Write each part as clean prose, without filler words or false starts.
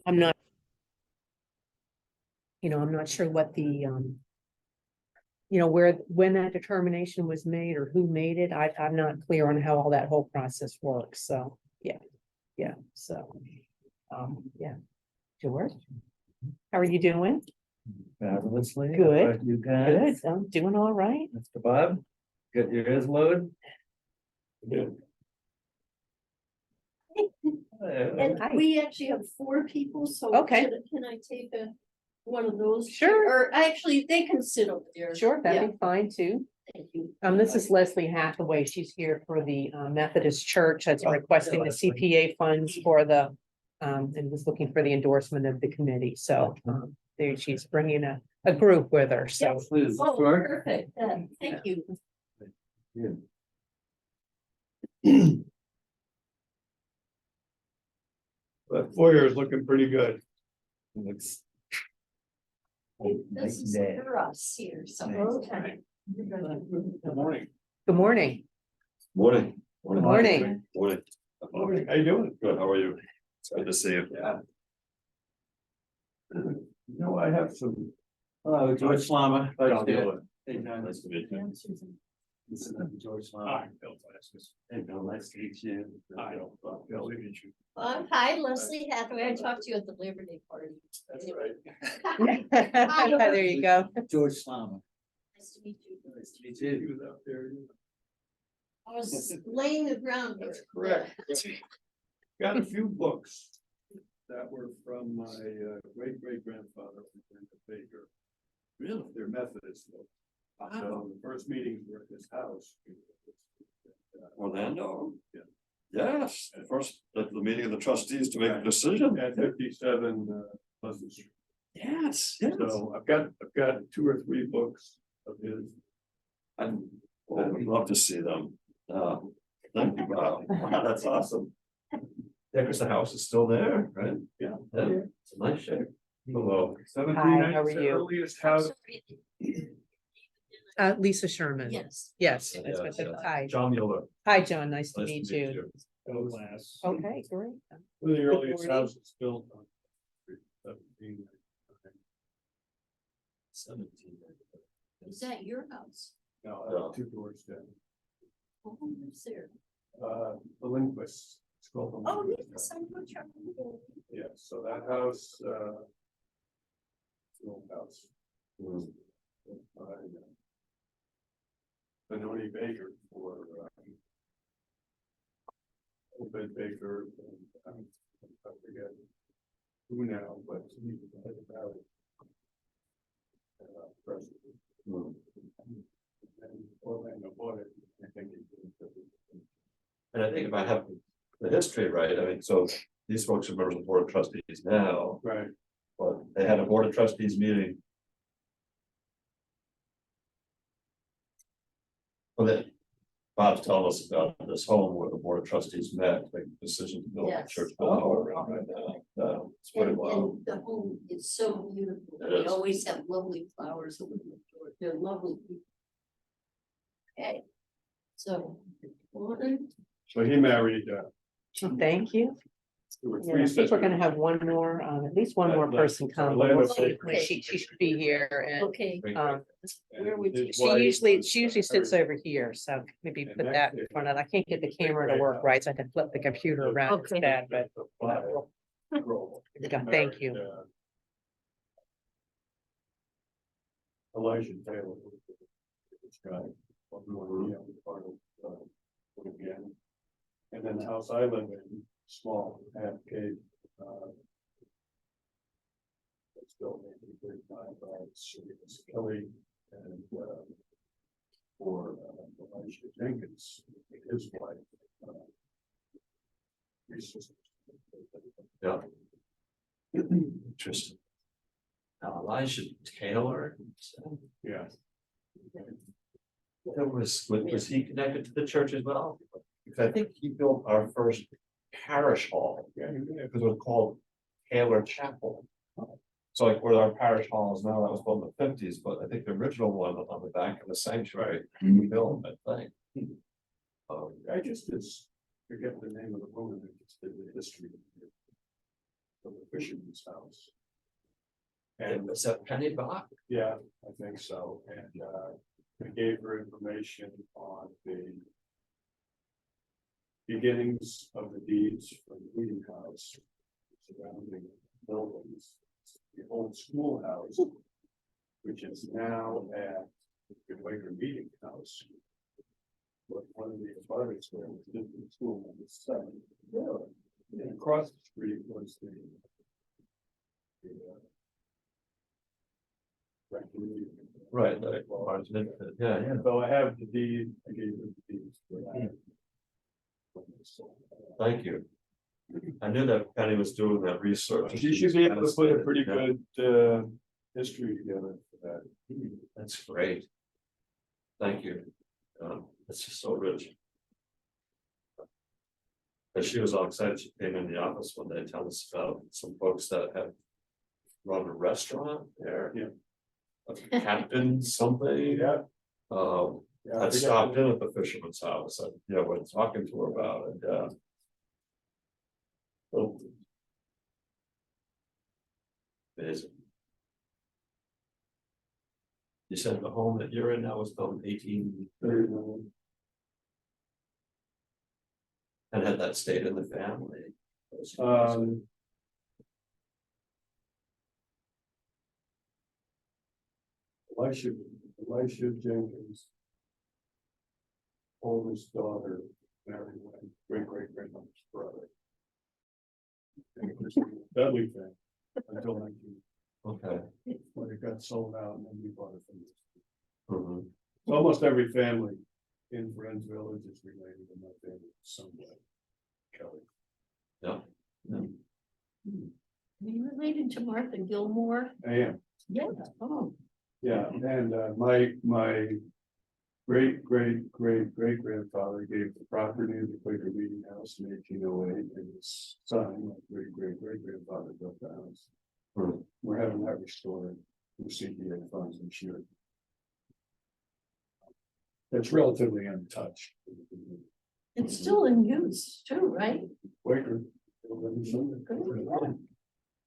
I'm not. I'm not sure what the, when that determination was made or who made it. I'm not clear on how all that whole process works. So, yeah, so, yeah. George, how are you doing? Fabulously. Good. You guys. Good. I'm doing all right. Mr. Bob, get your ears loaded. Good. And we actually have 4 people, so Okay. can I take one of those? Sure. Or actually, they can sit over there. Sure, that'd be fine too. Thank you. This is Leslie Hathaway. She's here for the Methodist Church that's requesting the CPA funds for the, and was looking for the endorsement of the committee. So, there she's bringing a group with her. So, Please, Oh, sure. perfect. Thank you. That foyer is looking pretty good. Looks. This is day. for us here, so. Okay. Good morning. good morning. Morning. Good morning. Morning. Morning. How you doing? Good, how are you? It's good to see you. Yeah. I have some. Hello, George Slama. John Mueller. Hey, John. Nice to meet you. This is George Slama. Hi, Bill Vasquez. Hey, Bill, nice to meet you. Hi, Bill, look at you. Hi, Leslie Hathaway. I talked to you at the Labor Day party. That's right. There you go. George Slama. Nice to meet you. Nice to meet He you. was out there. I was laying the ground. That's correct. Got a few books that were from my great grandfather, Baker. Really? They're Methodist. Though. So the first meetings were at his house. Orlando? Yeah. Yes, the meeting of the trustees to make a decision. At 57 Pleasant Street. Yes, So I've got 2 or 3 books of his. I would love to see them. Thank you, Bob. Wow, that's awesome. Yeah, because the house is still there, right? Yeah. It's a nice shape. Hello. 1790 how are is the you? earliest house. Lisa Sherman. Yes. Yes. Yeah, that's what yeah. the- Hi. John Mueller. Hi, John. Nice to Nice meet to you. Glass. Okay, great. One of the earliest morning. houses built on. 17. 17. Is that your house? No, 2 doors down. Oh, who's there? The Lindquist. It's called the Oh, Lindquist yes, house. I'm not sure. Yeah, so that house, it's an old house. Mm. Benoni Baker for, Obed Baker, and I forget who now, but he was the head of it. President. Mm. And Orlando bought it, I think. And I think if I have the history right, I mean, so these folks are members of the board of trustees now, Right, but they had a board of trustees meeting. Well, then Bob's telling us about this home where the board of trustees met, to make a decision to build a Yes. church building around right now. It's pretty wild. And the home is so beautiful. It They is. always have lovely flowers over the door. They're lovely people. Okay. So. Morning. so he married, Thank you. there were Yeah, 3 I think we're sisters. gonna have one more, at least one more person come. Orlando We'll see Baker. when She should be here and, Okay. um, Where would you? His she wife usually was, sits over here, so maybe put that in front of, I can't get the camera to work right, so I can flip the computer around Okay. instead, but yeah, thank you. Elijah Taylor. This guy. Part of, again. And then the house I live in, small, half cave. It's built in 1939 by Sirius Kelly and, for Elijah Jenkins, his wife. His sister. Yeah. Interesting. Now Elijah Taylor. Yeah. Was he connected to the church as well? Because I think he built our first parish hall, Yeah, because it was called Taylor Chapel. So like where our parish hall is now, that was built in the 50s, but I think the original one on the back of the sanctuary, we built, I think. I just forget the name of the woman that just did the history. from the fisherman's house. And Was that Penny Bach? yeah, I think so, and I gave her information on the beginnings of the deeds from the meeting house, surrounding buildings, the old schoolhouse, which is now at the Quaker Meeting House. But one of the apartments there was different school on the side. And across the street was the recreation. Right, yeah, yeah. So I have the deed, I gave her the deeds for that. Thank you. I knew that Penny was doing that research. She should be able to put a pretty good history together for that. That's great. Thank you. It's just so rich. And she was all excited. She came in the office one day telling us about some folks that have run a restaurant there. Yeah. A Captain something. Yeah. I stopped in at the fisherman's house and, yeah, we're talking to her about it, oh. Amazing. You said the home that you're in now was built in 1830 and had that stayed in the family. Elisha Jenkins. Oldest daughter married my great-great-grandmother's brother. And it was a Dudley thing until 19, Okay. when it got sold out and then we bought it from this. Mhm. Almost every family in Friends Village is related to my family somewhere. Kelly. Yeah. Are you related to Martha Gilmore? I am, Yeah. Oh, yeah, and my great-great-great-great-grandfather gave the property to the Quaker Meeting House in 1808, and his son, my great-great-great-grandfather, built the house. Hmm. We're having that restored with CPA funds this year. It's relatively untouched. it's still in use too, right? Quaker.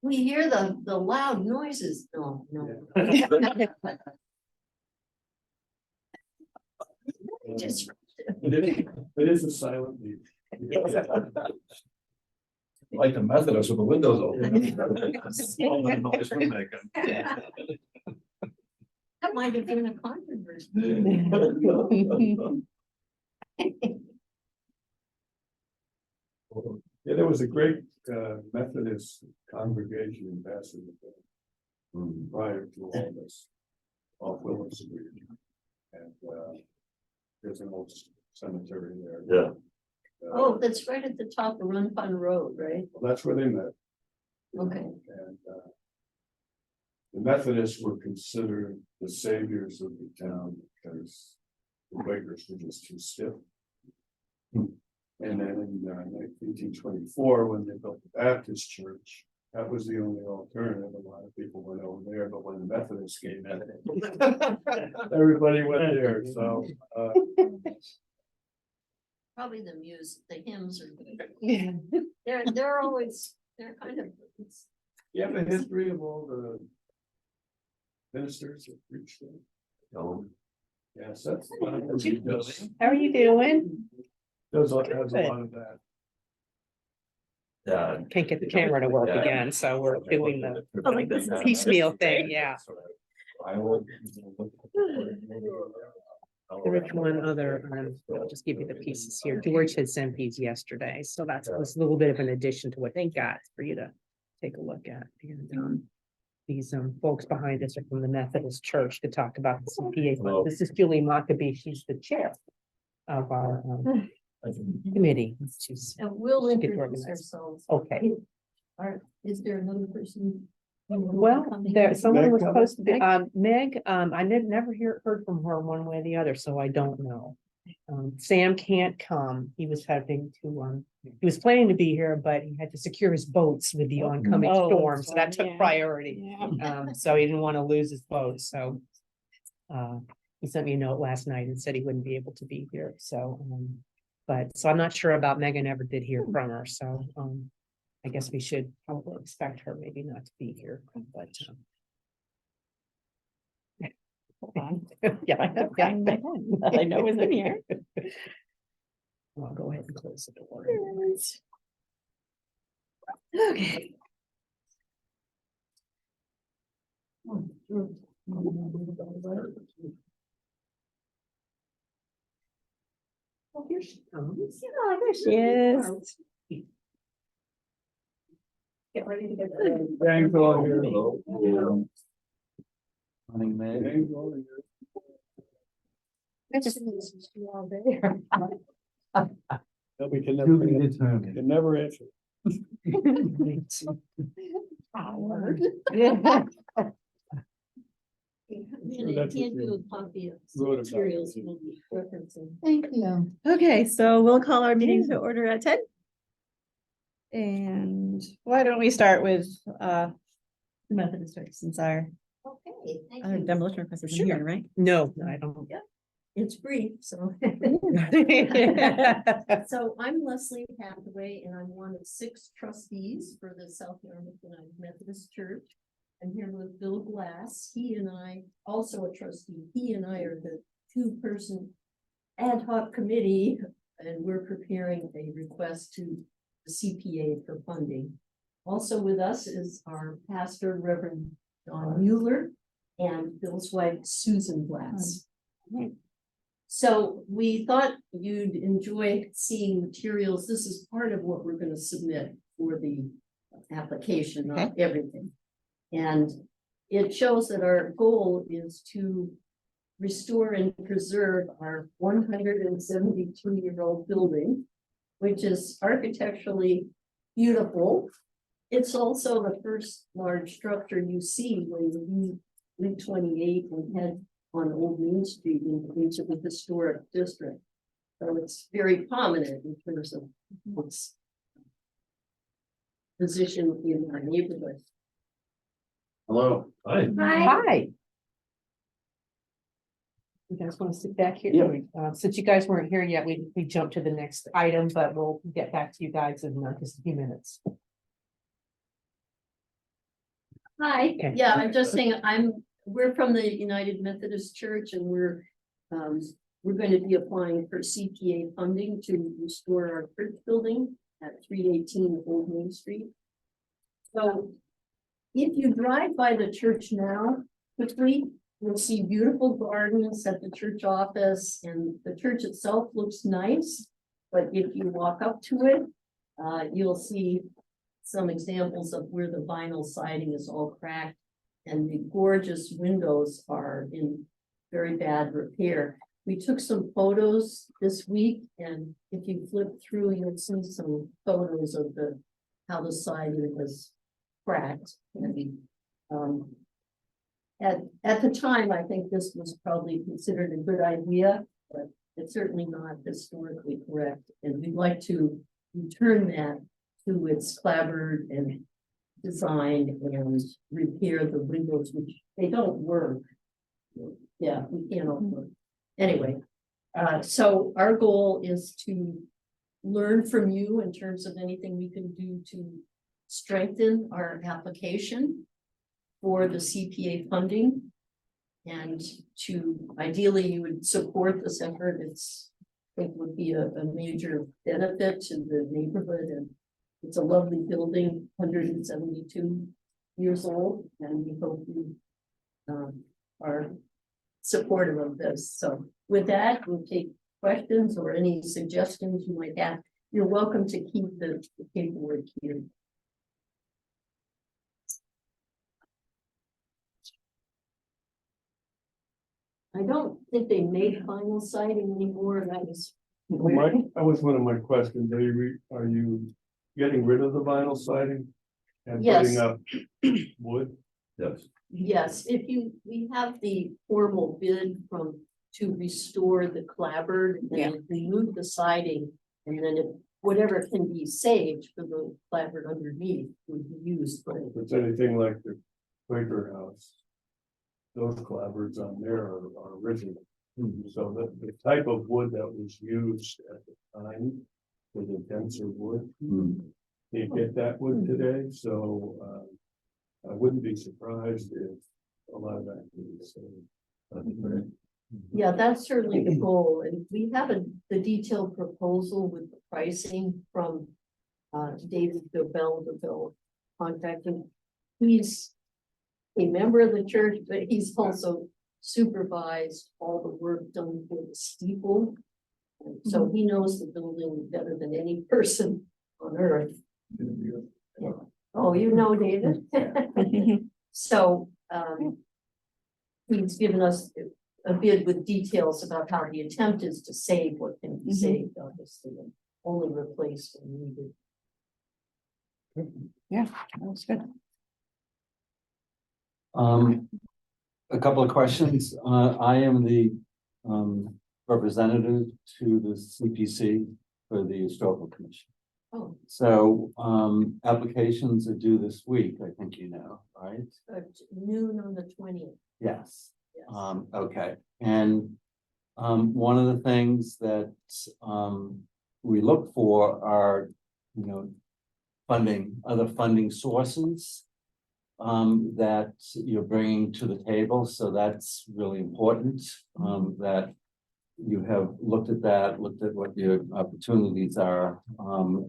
We hear the loud noises. No. Just It is a silent meeting. Like the Methodist with the windows open. All that noise we're making. that might have been a controversy. Yeah, there was a great Methodist congregation in Bassett prior to all this, off Willow Street. And there's an old cemetery there. Yeah. Oh, that's right at the top of Run Fun Road, right? Well, that's where they met. Okay. And the Methodists were considered the saviors of the town because the Quakers were just too stiff. And then in 1824, when they built the Baptist church, that was the only alternative. A lot of people went over there, but when the Methodists came in, everybody went there, so. Probably the music, the hymns are good. Yeah. They're always, they're kind of. You have a history of all the ministers that preached there? Yes, that's. How are you doing? There's a lot of that. Yeah. Can't get the camera to work Yeah. again, so we're doing the Oh, like this is piecemeal thing, yeah. I will. There was one other, I'll just give you the pieces here. George had sent these yesterday, so that's was a little bit of an addition to what they got for you to take a look at. And these folks behind us are from the Methodist Church to talk about the CPA fund. This is Julie Maccabee. She's the chair of our committee. She's And we'll Get introduce organized. ourselves. okay. Is there another person? Well, coming? there, someone Meg was coming? supposed to be, Meg, I never heard from her one way or the other, so I don't know. Sam can't come. He was having to, he was planning to be here, but he had to secure his boats with the oncoming Oh, storm, so that storm, took yeah. priority. Yeah. So he didn't want to lose his boat, so. He sent me a note last night and said he wouldn't be able to be here, so, so I'm not sure about Megan, never did hear from her, so, I guess we should probably expect her maybe not to be here, but. Yeah, I know it's in here. I'll go ahead and close the door. Okay. Oh, here she comes. Oh, there she is. Get ready to get. Thanks all here. Hello. Morning, May. Thanks all here. That we can To never, be determined. can never answer. I'm gonna hand you a copy of some Wrote about it, materials too. we'll be referencing. Thank you. Okay, so we'll call our meeting to order at 10. And why don't we start with the Methodist Church, since our Okay, thank other you. demolition request isn't here, right? No, I don't. It's brief, so. So I'm Leslie Hathaway and I'm one of 6 trustees for the South Yarmouth United Methodist Church. I'm here with Bill Glass. He and I, also a trustee, he and I are the 2-person ad hoc committee, and we're preparing a request to the CPA for funding. Also with us is our pastor, Reverend Don Mueller, and Bill's wife, Susan Glass. So we thought you'd enjoy seeing materials. This is part of what we're going to submit for the application, not everything. And it shows that our goal is to restore and preserve our 172-year-old building, which is architecturally beautiful. It's also the first large structure you see when you leave 28 and head on Old Main Street into the historic district. So it's very prominent in terms of its position in our neighborhood. Hello. Hi. Hi. You guys want to sit back here? Since you guys weren't here yet, we jumped to the next item, but we'll get back to you guys in just a few minutes. Hi, Okay. yeah, I'm just saying, we're from the United Methodist Church and we're going to be applying for CPA funding to restore our church building at 318 Old Main Street. So if you drive by the church now, quickly, you'll see beautiful gardens at the church office, and the church itself looks nice. But if you walk up to it, you'll see some examples of where the vinyl siding is all cracked and the gorgeous windows are in very bad repair. We took some photos this week, and if you flip through, you'll see some photos of how the siding was cracked. At the time, I think this was probably considered a good idea, but it's certainly not historically correct. And we'd like to return that to its clapboard and design and repair the windows, which they don't work. Yeah, we can't all work. Anyway, so our goal is to learn from you in terms of anything we can do to strengthen our application for the CPA funding. And to ideally you would support this effort. It would be a major benefit to the neighborhood, and it's a lovely building, 172 years old, and we hope you are supportive of this. So with that, we'll take questions or any suggestions you might have. You're welcome to keep the paperwork here. I don't think they make vinyl siding anymore. That was. That was one of my questions. Are you getting rid of the vinyl siding? And Yes. putting up wood? Yes. Yes, we have the formal bid to restore the clapboard and remove the siding. And then whatever can be saved for the clapboard underneath would be used, but If it's anything like the Quaker House, those clapboards on there are original. So the type of wood that was used at the time was a denser wood. can't get that one today, so, I wouldn't be surprised if a lot of activity. So that'd be great. Yeah, that's certainly the goal, and we have the detailed proposal with the pricing from David DeVille contacting. He's a member of the church, but he's also supervised all the work done for the steeple. And so he knows the building better than any person on earth. Oh, you know, David. So, he's given us a bid with details about how the attempt is to save what can be saved, obviously, and only replace when needed. Yeah, that's good. A couple of questions. I am the representative to the CPC for the Historical Commission. Oh, So applications are due this week, I think you know, right? at noon on the 20th. Yes. Yes. Okay, and one of the things that we look for are, you know, other funding sources that you're bringing to the table, so that's really important, that you have looked at that, looked at what your opportunities are,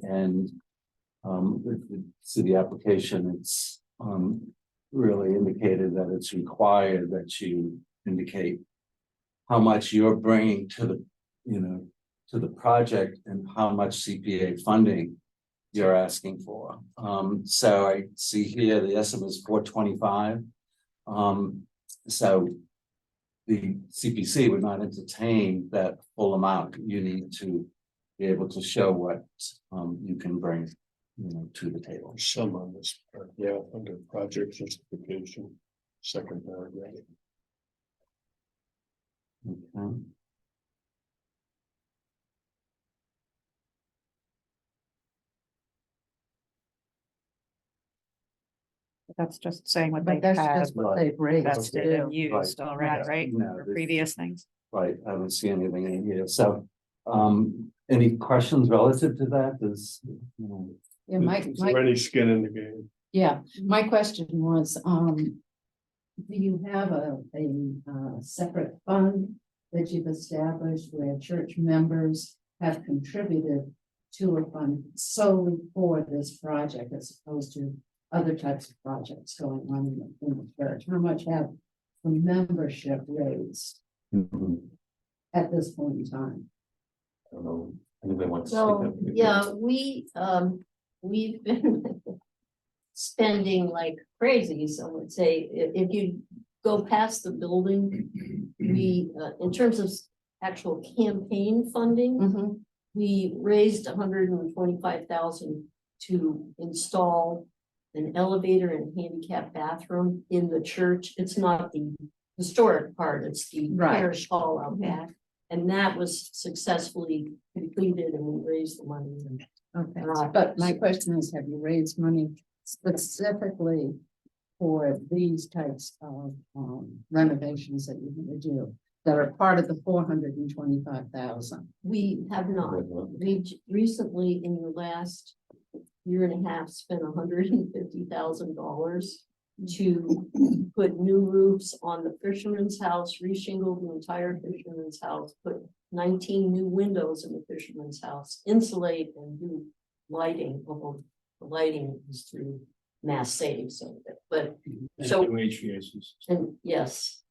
and if you see the application, it's really indicated that it's required that you indicate how much you're bringing to the, you know, to the project and how much CPA funding you're asking for. So I see here the estimate is 425. So the CPC would not entertain that full amount. You need to be able to show what you can bring, you know, to the table. Some on this, yeah, under project justification, second paragraph. Okay. That's just saying what But they that's have just what they've raised. invested to and do. used already, right? No, For this- previous things. Right, I don't see anything in here, so, any questions relative to that, is, you know, Yeah, Is there any skin in the game? my question was, do you have a separate fund that you've established where church members have contributed to a fund solely for this project as opposed to other types of projects going on in the church? How much have the membership raised at this point in time? I don't know, anybody wants to So, speak up? yeah, we've been spending like crazy, some would say, if you go past the building, we, in terms of actual campaign funding, we raised 125,000 to install an elevator and handicap bathroom in the church. It's not the historic part, it's the Right. parish hall out back. And that was successfully completed and we raised the money. Okay, Right. but my question is, have you raised money specifically for these types of renovations that you're gonna do that are part of the 425,000? We have not. We recently, in the last year and a half, spent $150,000 to put new roofs on the fisherman's house, reshingled the entire fisherman's house, put 19 new windows in the fisherman's house, insulate and do lighting, although the lighting is through Mass Save, so, but so, and yes,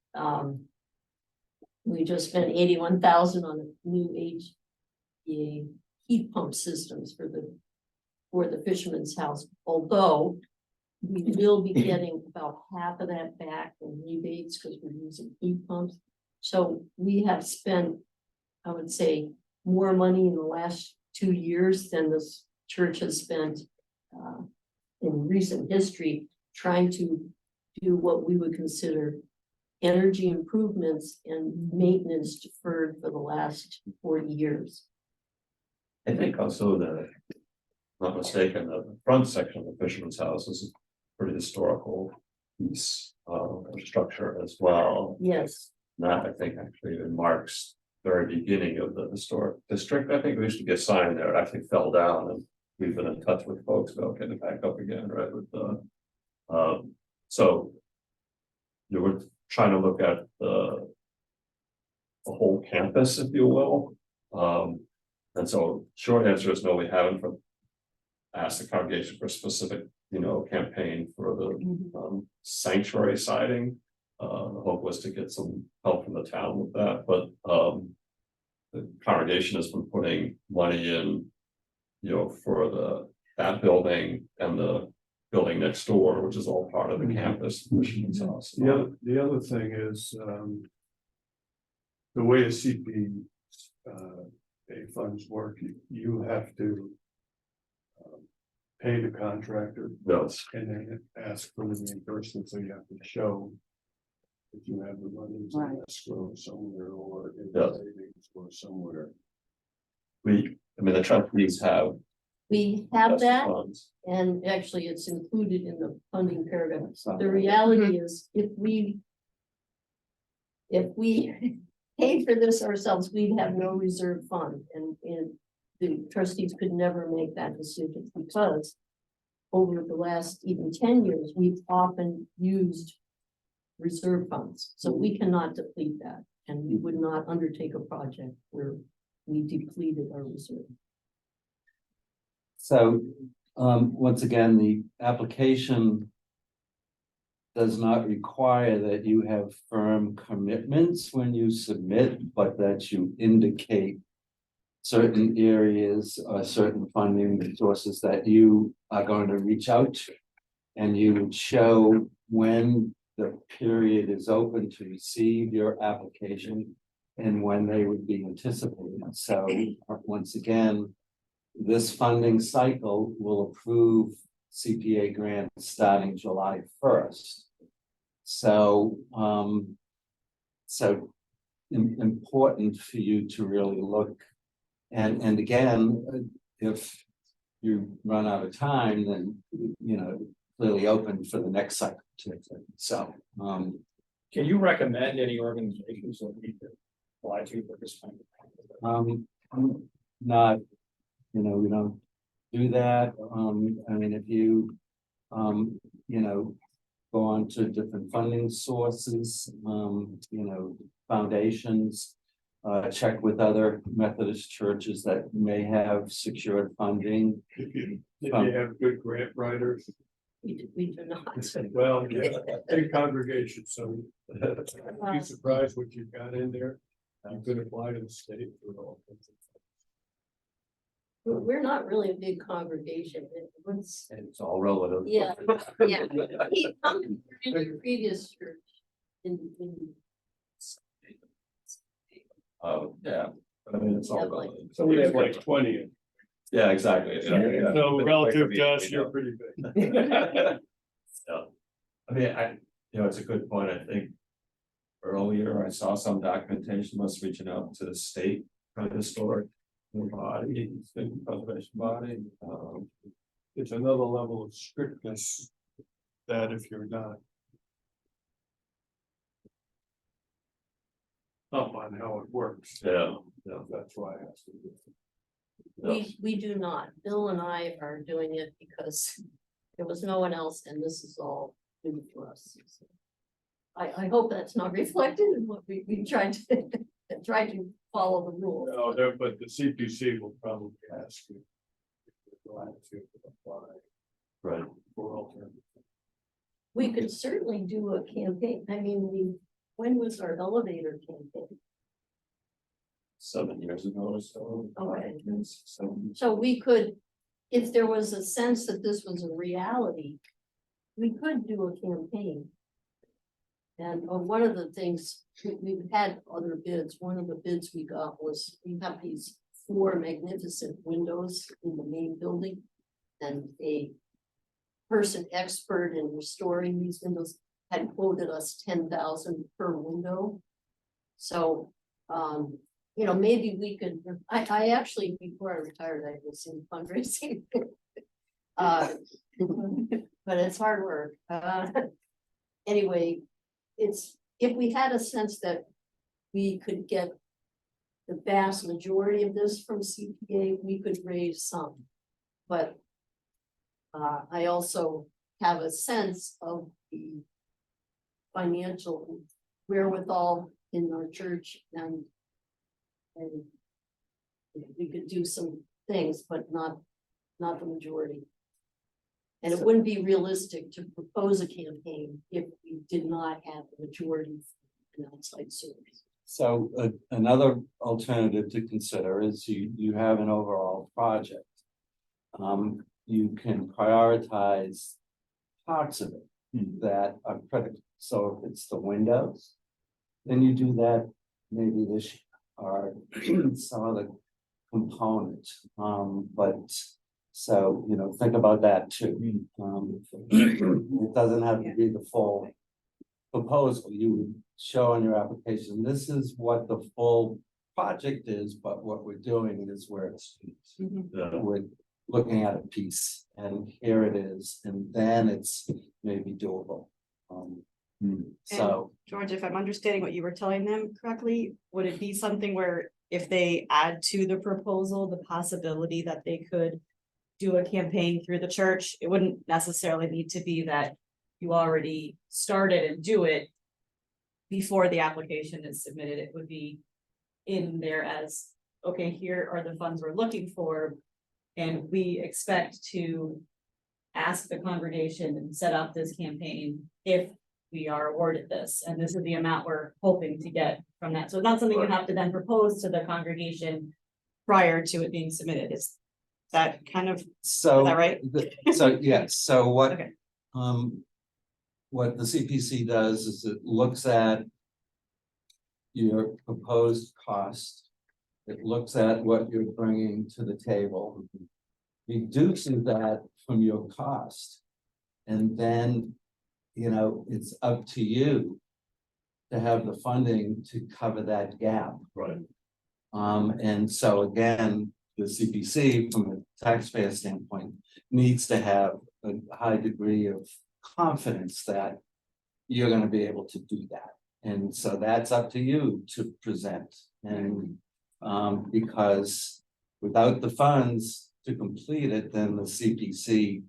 we just spent 81,000 on a new HVAC heat pump systems for the fisherman's house, although we will be getting about half of that back in rebates because we're using heat pumps. So we have spent, I would say, more money in the last 2 years than this church has spent in recent history, trying to do what we would consider energy improvements and maintenance deferred for the last 40 years. I think also the, not mistaken, the front section of the fisherman's house is a pretty historical piece of structure as well. Yes, That, I think, actually marks the very beginning of the historic district. I think we used to get a sign there, it actually fell down and we've been in touch with folks about getting it back up again, right, with the, so. You were trying to look at the whole campus, if you will. And so short answer is no, we haven't asked the congregation for a specific, campaign for the sanctuary siding. The hope was to get some help from the town with that, but the congregation has been putting money in, for that building and the building next door, which is all part of the campus. Fisherman's House. The other thing is, the way the funds work, you have to pay the contractor Yes, and then ask for the reimbursement, so you have to show if you have the money Right. in escrow somewhere or in Yeah. savings or somewhere. the trustees have. We have vested that, funds. and actually it's included in the funding paragraph. The reality is, if we paid for this ourselves, we'd have no reserve fund, and the trustees could never make that decision, because over the last even 10 years, we've often used reserve funds, so we cannot deplete that, and we would not undertake a project where we depleted our reserve. So, once again, the application does not require that you have firm commitments when you submit, but that you indicate certain areas or certain funding sources that you are going to reach out to. And you would show when the period is open to receive your application and when they would be anticipated. So, once again, this funding cycle will approve CPA grants starting July 1st. So, important for you to really look. And again, if you run out of time, then, clearly open for the next cycle too. So, Can you recommend any organizations that we could apply to for this kind of? not, we don't do that. If you, go on to different funding sources, foundations, check with other Methodist churches that may have secured funding. If you have good grant writers, We do not. well, yeah, big congregation, so you'd be surprised what you've got in there. You could apply to the state for all kinds of We're not really a big congregation. It's all relative. Yeah, yeah. He come in your previous church in. Yeah, it's all Yeah, like- relative. So we have like 20. Yeah, exactly. Yeah. So relative to us, you're pretty big. Yeah. It's a good point. I think earlier I saw some documentation was reaching out to the state kind of historic body, state conservation body. It's another level of strictness that if you're not up on how it works, Yeah, that's why I asked you. We do not. Bill and I are doing it because there was no one else, and this is all new for us. So I hope that's not reflected in what we tried to follow the rules. No, there, but the CPC will probably ask you. If you're glad to apply right. for alternative. We could certainly do a campaign. When was our elevator campaign? 7 years ago or so. Okay. So, So we could, if there was a sense that this was a reality, we could do a campaign. And one of the things, we've had other bids, one of the bids we got was, we have these 4 magnificent windows in the main building. And a person expert in restoring these windows had quoted us 10,000 per window. So, maybe we could, I actually, before I retired, I was in fundraising. But it's hard work. Anyway, if we had a sense that we could get the vast majority of this from CPA, we could raise some. but I also have a sense of the financial wherewithal in our church and we could do some things, but not the majority. And it So- wouldn't be realistic to propose a campaign if we did not have the majority from an outside source. So another alternative to consider is you have an overall project. You can prioritize parts of it that are critical. So if it's the windows, then you do that maybe this year or some of the components. But so, you know, think about that too. It doesn't have to be the full proposal. You would show on your application, this is what the full project is, but what we're doing is where it's. Yeah. We're looking at a piece and here it is, and then it's maybe doable. So, George, if I'm understanding what you were telling them correctly, would it be something where if they add to the proposal, the possibility that they could do a campaign through the church, it wouldn't necessarily need to be that you already started and do it before the application is submitted, it would be in there as, okay, here are the funds we're looking for. And we expect to ask the congregation and set up this campaign if we are awarded this, and this is the amount we're hoping to get from that. So it's not something you have to then propose to the congregation prior to it being submitted. Is that kind of, so. Is that right? So, yes, so what, Okay. what the CPC does is it looks at your proposed cost. It looks at what you're bringing to the table, reduces that from your cost. And then, you know, it's up to you to have the funding to cover that gap. Right. And so again, the CPC, from a taxpayer standpoint, needs to have a high degree of confidence that you're gonna be able to do that. And so that's up to you to present. And because without the funds to complete it, then the CPC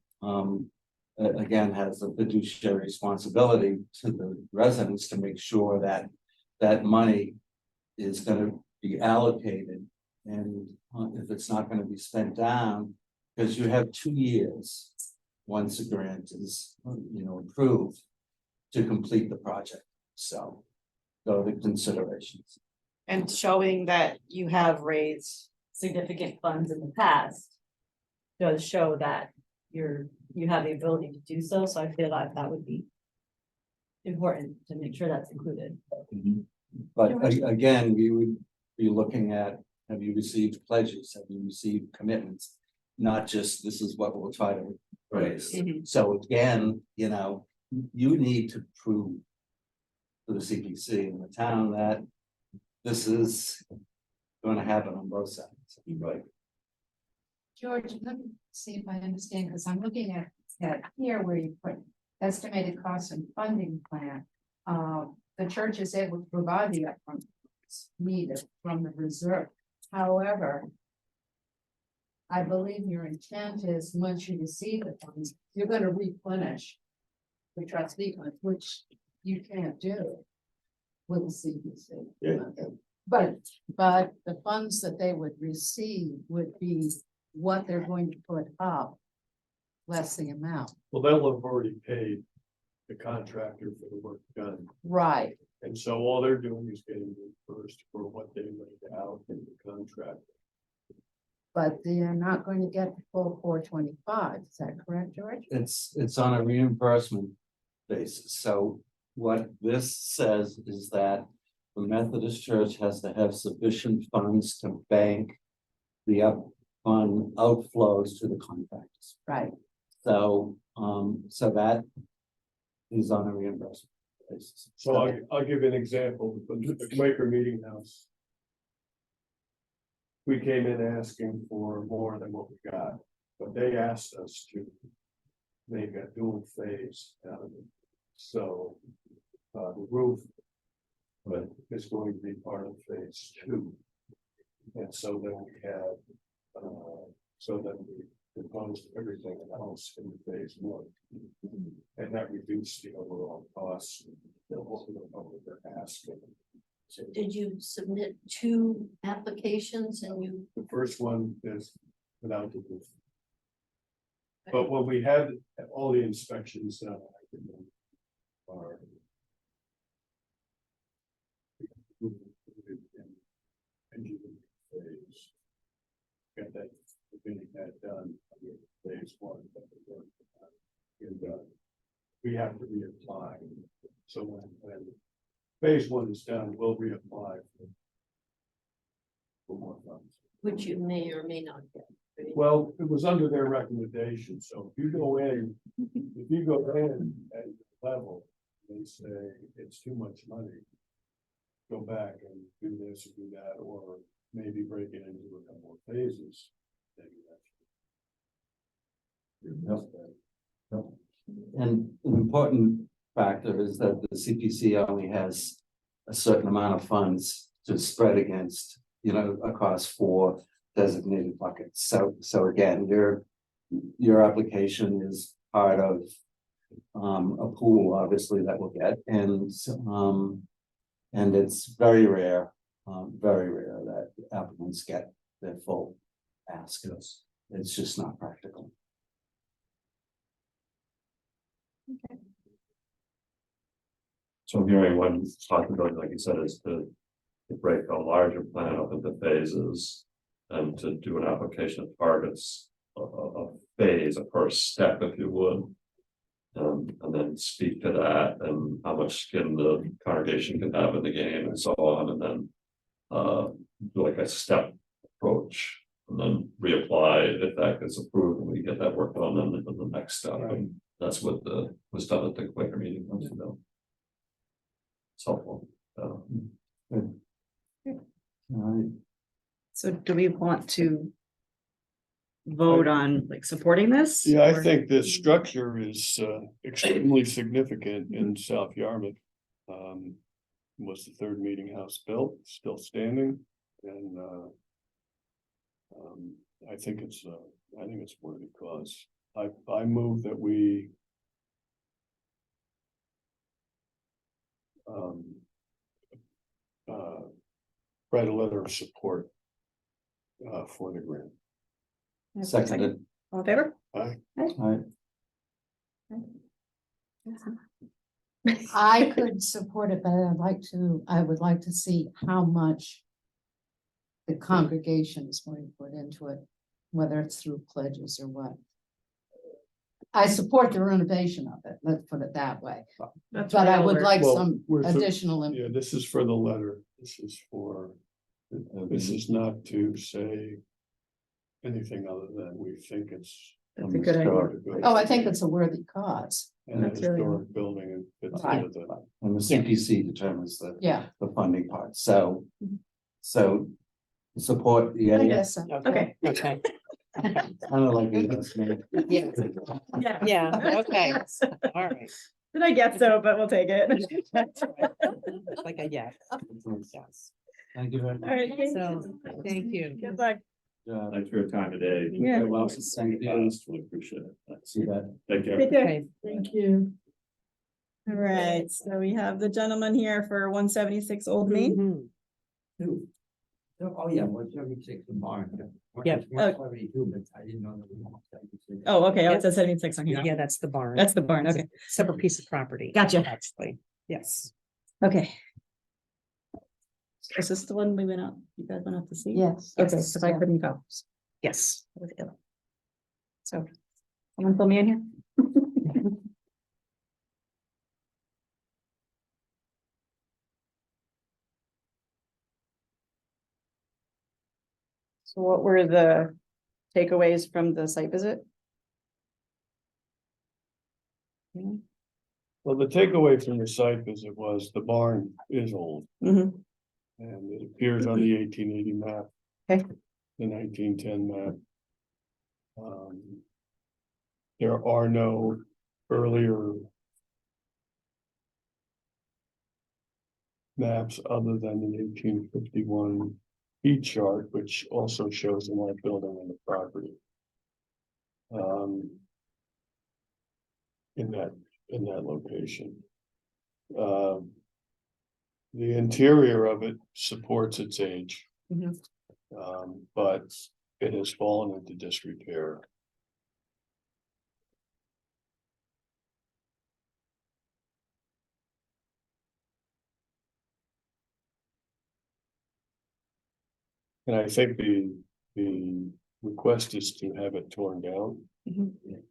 again has a fiduciary responsibility to the residents to make sure that that money is gonna be allocated. And if it's not gonna be spent down, because you have 2 years, once a grant is, you know, approved, to complete the project. So, those are the considerations. and showing that you have raised significant funds in the past. Does show that you have the ability to do so, so I feel like that would be important to make sure that's included. But again, we would be looking at, have you received pledges, have you received commitments? Not just, this is what we'll try to raise. Mhm. So again, you know, you need to prove to the CPC in the town that this is gonna happen on both sides. Right. George, let me see if I understand, because I'm looking at here where you put estimated costs and funding plan. The church is able to provide the upfront funds needed from the reserve. However, I believe your intent is, once you receive the funds, you're gonna replenish the trustee funds, which you can't do with the CPC. Yeah. But the funds that they would receive would be what they're going to put up, less the amount. Well, they'll have already paid the contractor for the work done. Right. And so all they're doing is getting reimbursed for what they laid out in the contract. But they're not going to get the full 425, is that correct, George? It's on a reimbursement basis. So what this says is that the Methodist Church has to have sufficient funds to bank the upon outflows to the contractors. Right. So, so that is on a reimbursement basis. So I'll give you an example, the Quaker Meeting House. We came in asking for more than what we got, but they asked us to make a dual phase out of it. So, the roof is going to be part of phase 2. And so then we had, so that we could proposed everything else in phase one. And that reduced the overall costs that the public are asking. So did you submit 2 applications and you? The first one is without the roof. But when we had all the inspections done, I think are. Engineering phase. Got that, getting that done under phase one. And we have to reapply. So when phase one is done, we'll reapply for more funds. Which you may or may not get. right? Well, it was under their recommendation, so if you go in at level, they say it's too much money. Go back and do this or do that, or maybe break it into a couple of phases. And an important factor is that the CPC only has a certain amount of funds to spread against, across 4 designated buckets. So again, your application is part of a pool, obviously, that we'll get, and it's very rare that applicants get their full ask. It's just not practical. So I'm hearing one possibility, like you said, is to break a larger plan up into phases and to do an application of targets, a phase, a first step, if you would. And then speak to that and how much skin the congregation can have in the game and so on, and then do like a step approach and then reapply if that gets approved and we get that work done, then the next step. And that's what was done at the Quaker meeting months ago. It's helpful. Good. All right. So do we want to vote on like supporting this? Yeah, I or- think the structure is extremely significant in South Yarmouth. Was the 3rd meeting house built, still standing, and I think it's worthy cause. I move that we write a letter of support for the grant. Seconded. All in favor? Aye. All right. I could support it, but I would like to see how much the congregation is going to put into it, whether it's through pledges or what. I support the renovation of it, let's put it that way, That's but what I I'll would work. like Well, some we're so- additional. Yeah, this is for the letter. This is not to say anything other than we think it's. That's a good idea. Oh, I think it's a worthy cause. And a That's really historic building and fits Right. into the. And the CPC determines Yeah, the funding part, so support, I yeah, guess so. Okay. Okay, kind of like you asked me. yeah, Yeah. yeah, okay, all right. Did I guess so, but we'll take it. That's right. Like a yes. Yes. Thank you very All much. right, thank So, you. thank you. Good luck. Thanks for your time today. Yeah. Well, thank you. Really appreciate it. See that. Take care. Take care. Okay, Thank you. All right, so we have the gentleman here for 176 Old Main. Mhm. Oh, yeah, 176 tomorrow. Yep. 172, but I didn't know that we were 176. Oh, okay, oh, it says 76 on here. Yeah, that's the barn. That's the barn, okay. Separate piece of property. Gotcha. Actually, yes. Okay. Is this the one we went up? You guys went up to see? Yes. Okay, because I Yeah. couldn't go. Yes. So, someone fill me in here? So what were the takeaways from the site visit? Well, the takeaway from the site visit was the barn is old Mhm. and it appears on the 1880 map. Okay. The 1910 map. There are no earlier maps other than the 1851 E chart, which also shows the light building on the property. In that location. The interior of it supports its age. Mhm. But it has fallen into disrepair. And I think the request is to have it torn down. Mhm.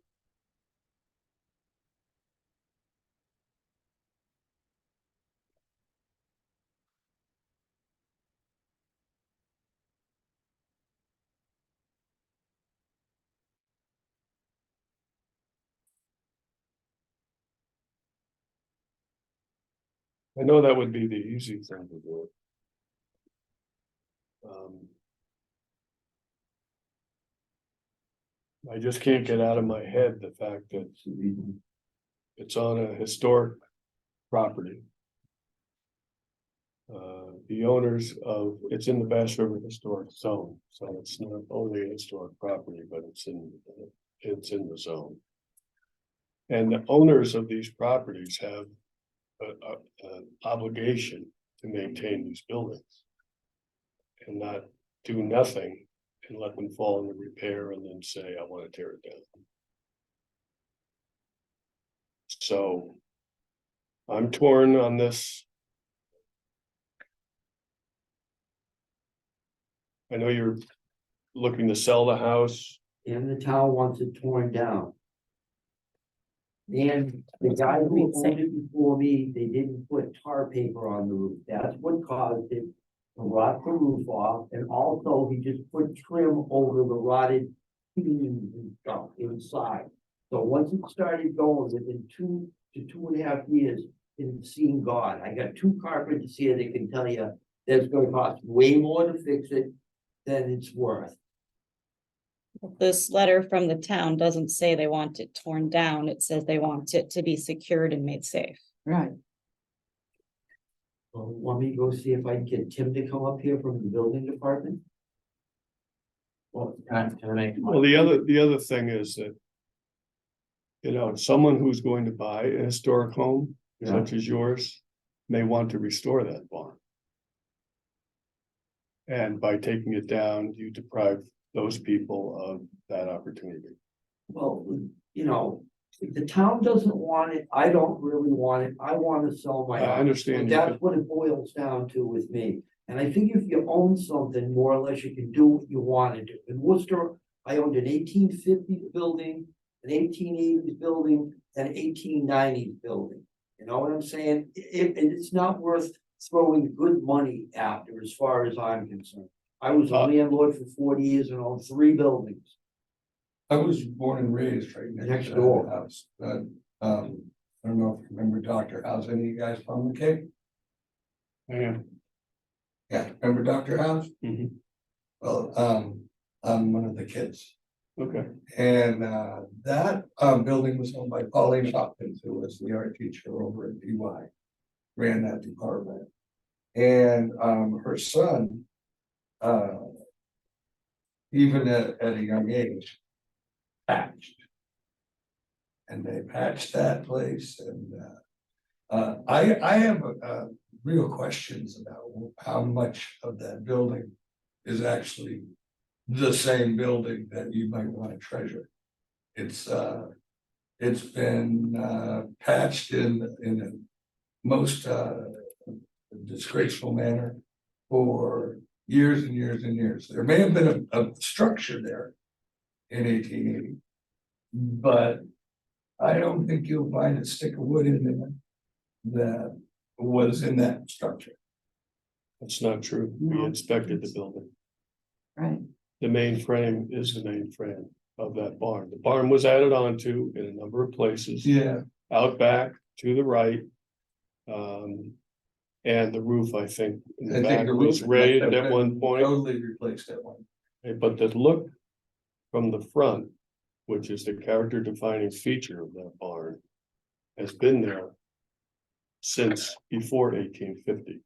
I know that would be the easy thing to do. I just can't get out of my head the fact that it's on a historic property. The owners of, it's in the Bass River Historic Zone, so it's not only a historic property, but it's in the zone. And the owners of these properties have an obligation to maintain these buildings. And not do nothing and let them fall into repair and then say, I want to tear it down. So I'm torn on this. I know you're looking to sell the house. And the town wants it torn down. And the guy who owned it before me, they didn't put tar paper on the roof. That's what caused it to rot the roof off. And also he just put trim over the rotted beams and stuff inside. So once it started going, within 2 to 2.5 years, it's seen God. I got 2 carpenters here that can tell you that's gonna cost way more to fix it than it's worth. This letter from the town doesn't say they want it torn down. It says they want it to be secured and made safe. Right. Well, want me to go see if I can get Tim to come up here from the building department? Well, can I make? Well, the other thing is that. You know, someone who's going to buy a historic home such as yours may want to restore that barn. And by taking it down, you deprive those people of that opportunity. Well, you know, if the town doesn't want it, I don't really want it, I wanna sell my I house. understand And you that's could- what it boils down to with me. And I think if you own something, more or less, you can do what you wanna do. In Worcester, I owned an 1850s building, an 1880s building, and an 1890s building. You know what I'm saying? It's not worth throwing good money after, as far as I'm concerned. I was a landlord for 40 years and owned 3 buildings. I was born and raised right Next to door. that house, but, I don't know if you remember Dr. House, any of you guys from the Cape? Yeah. Yeah, remember Dr. House? Mhm. Well, I'm one of the kids, Okay, and, that, building was owned by Pauline Hopkins, who was the art teacher over at DY. Ran that department, and, her son, even at a young age, patched. And they patched that place and, I have, real questions about how much of that building is actually the same building that you might want to treasure. It's been, patched in a most, disgraceful manner for years and years and years. There may have been a structure there in 1880. But I don't think you'll find a stick of wood in there that was in that structure. that's not true. We No. inspected the building. Right. The main frame is the main frame of that barn. The barn was added onto in a number of places. Yeah. Out back to the right. And the roof, I think, in the back was raised at one point, Totally replaced at one. but the look from the front, which is the character defining feature of that barn, has been there since before 1850.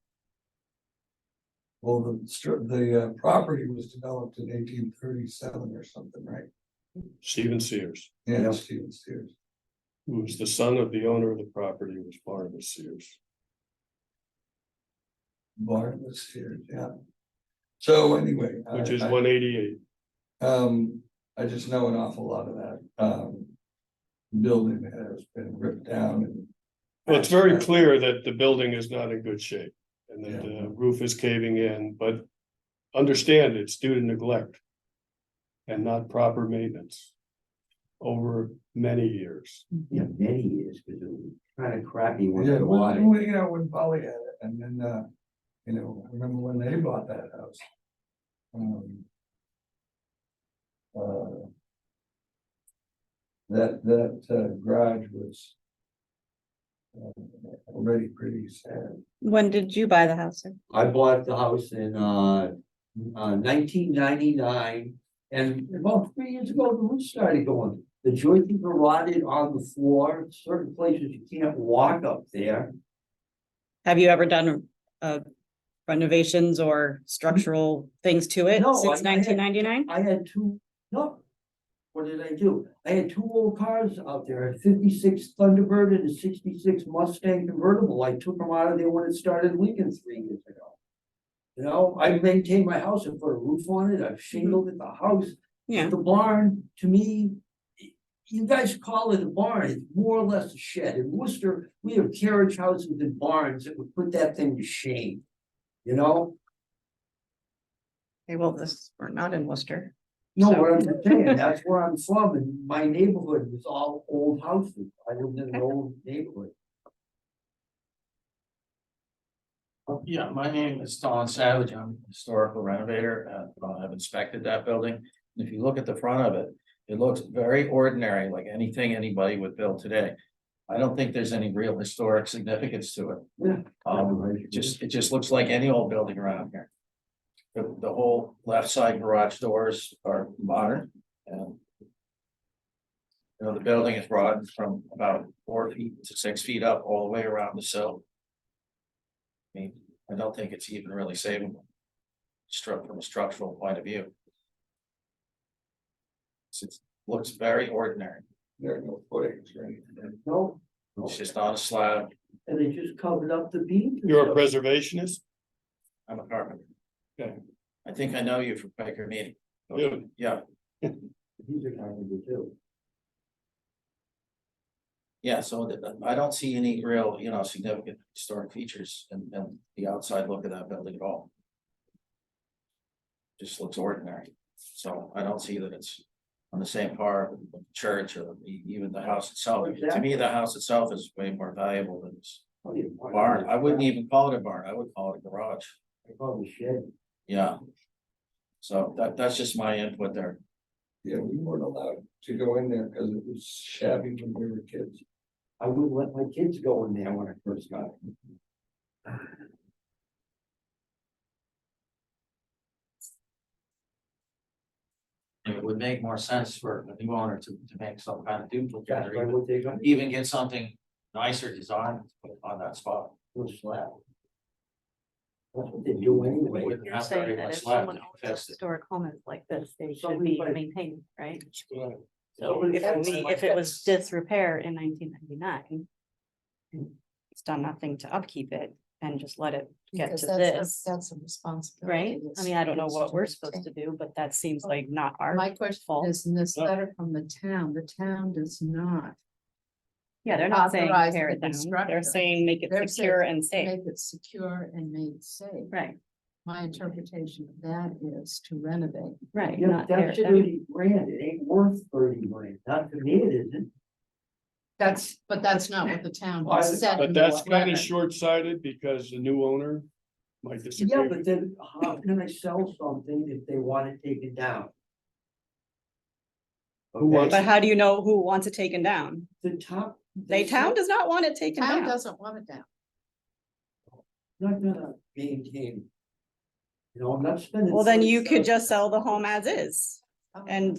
Well, the property was developed in 1837 or something, right? Stephen Sears, Yeah, Stephen Sears. who was the son of the owner of the property, was Barnabas Sears. Barnabas Sears, yeah. So anyway. Which is I- 188. I just know an awful lot of that, building has been ripped down and. Well, it's very clear that the building is not in good shape and that Yeah. the roof is caving in, but understand it's due to neglect and not proper maintenance over many years. Yeah, many years, because it was kind of crappy when Yeah, I well, bought it. you know, when Polly had it, and then, you know, I remember when they bought that house. That garage was. Already pretty sad. When did you buy the house, sir? I bought the house in 1999, and about 3 years ago, the roof started going. The joists were rotted on the floor, certain places you can't walk up there. Have you ever done renovations or structural things to it No, since I had- 1999? I had two, no. What did I do? I had two old cars out there, a 56 Thunderbird and a 66 Mustang convertible. I took them out of there when it started leaking 3 years ago. You know, I maintained my house and put a roof on it. I've shingled at the house. Yeah, The barn, to me, you guys call it a barn, it's more or less a shed. In Worcester, we have carriage houses and barns that would put that thing to shame. You know? okay, well, we're not in Worcester. No, So- what I'm just saying, that's where I'm from, and my neighborhood was all old houses. I lived in an old neighborhood. Yeah, my name is Don Savage. I'm a historical renovator. I've inspected that building. And if you look at the front of it, it looks very ordinary, like anything anybody would build today. I don't think there's any real historic significance to it. Yeah. It just looks like any old building around here. The whole left side garage doors are modern and. You know, the building is broadened from about 4 feet to 6 feet up all the way around the sill. I mean, I don't think it's even really savable. From a structural point of view. It looks very ordinary. There are no footings or anything. No, It's just on a slab. and they just covered up the beams. and You're a stuff. preservationist? I'm a carpenter. Okay. I think I know you from Quaker Meeting. Yeah. Yeah, He's a carpenter too. yeah, so I don't see any real, you know, significant historic features in the outside look of that building at all. Just looks ordinary, so I don't see that it's on the same par with the church or even the house itself. To me, the house itself is way more valuable than this Oh, yeah. barn. I wouldn't even call it a barn, I would call it a garage, I call it a shed. yeah. So that's just my input there. Yeah, we weren't allowed to go in there because it was shabby when we were kids. I wouldn't let my kids go in there when I first got it. It would make more sense for a new owner to make some kind of duplicate That's or why even, what they got, even get something nicer designed to put on that spot. was slab. That's what they do anyway. Wouldn't You're have very saying that much if slab someone to owns a fix it. historic home like this, they should Somebody be might- maintained, right? So Somebody if it was disrepair in 1999. It's done nothing to upkeep it and just let it get Because to that's this, a responsibility. right? I mean, I don't know what we're supposed to do, but that seems like not our My question fault. is, in this letter from the town does not Yeah, they're not saying authorize tear the it down, construction. they're saying make it They're secure saying and safe, make it secure and made safe. right, My interpretation of that is to renovate. right, Yeah, not tear that's it down. 30 grand, it ain't worth 30 grand, not to me it isn't. But that's not what the town Well, has said. in But the that's kind of letter. short-sighted because the new owner might Yeah, disagree. but then how can I sell something if they want it taken down? Who wants But how do you know who wants it taken down? The top. The town does not want it taken Town down. doesn't want it down. Not gonna maintain. You know, I'm not spending. Well, then you could $30,000. just sell the home as is, and-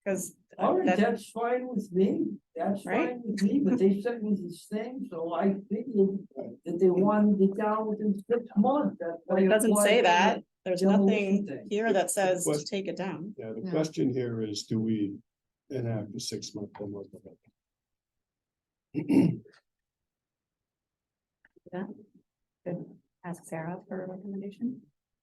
cause. All right, that- that's fine with me, that's Right. fine with me, but they sent me this thing, so I figured that they wanted it down within 6 months. That's why It I doesn't applied say for that. There's Yeah, well, nothing what's the thing? here that says to Question- take it down. Yeah, the Yeah. question here is, do we enact a 6-month homework? Ask Sarah for a recommendation.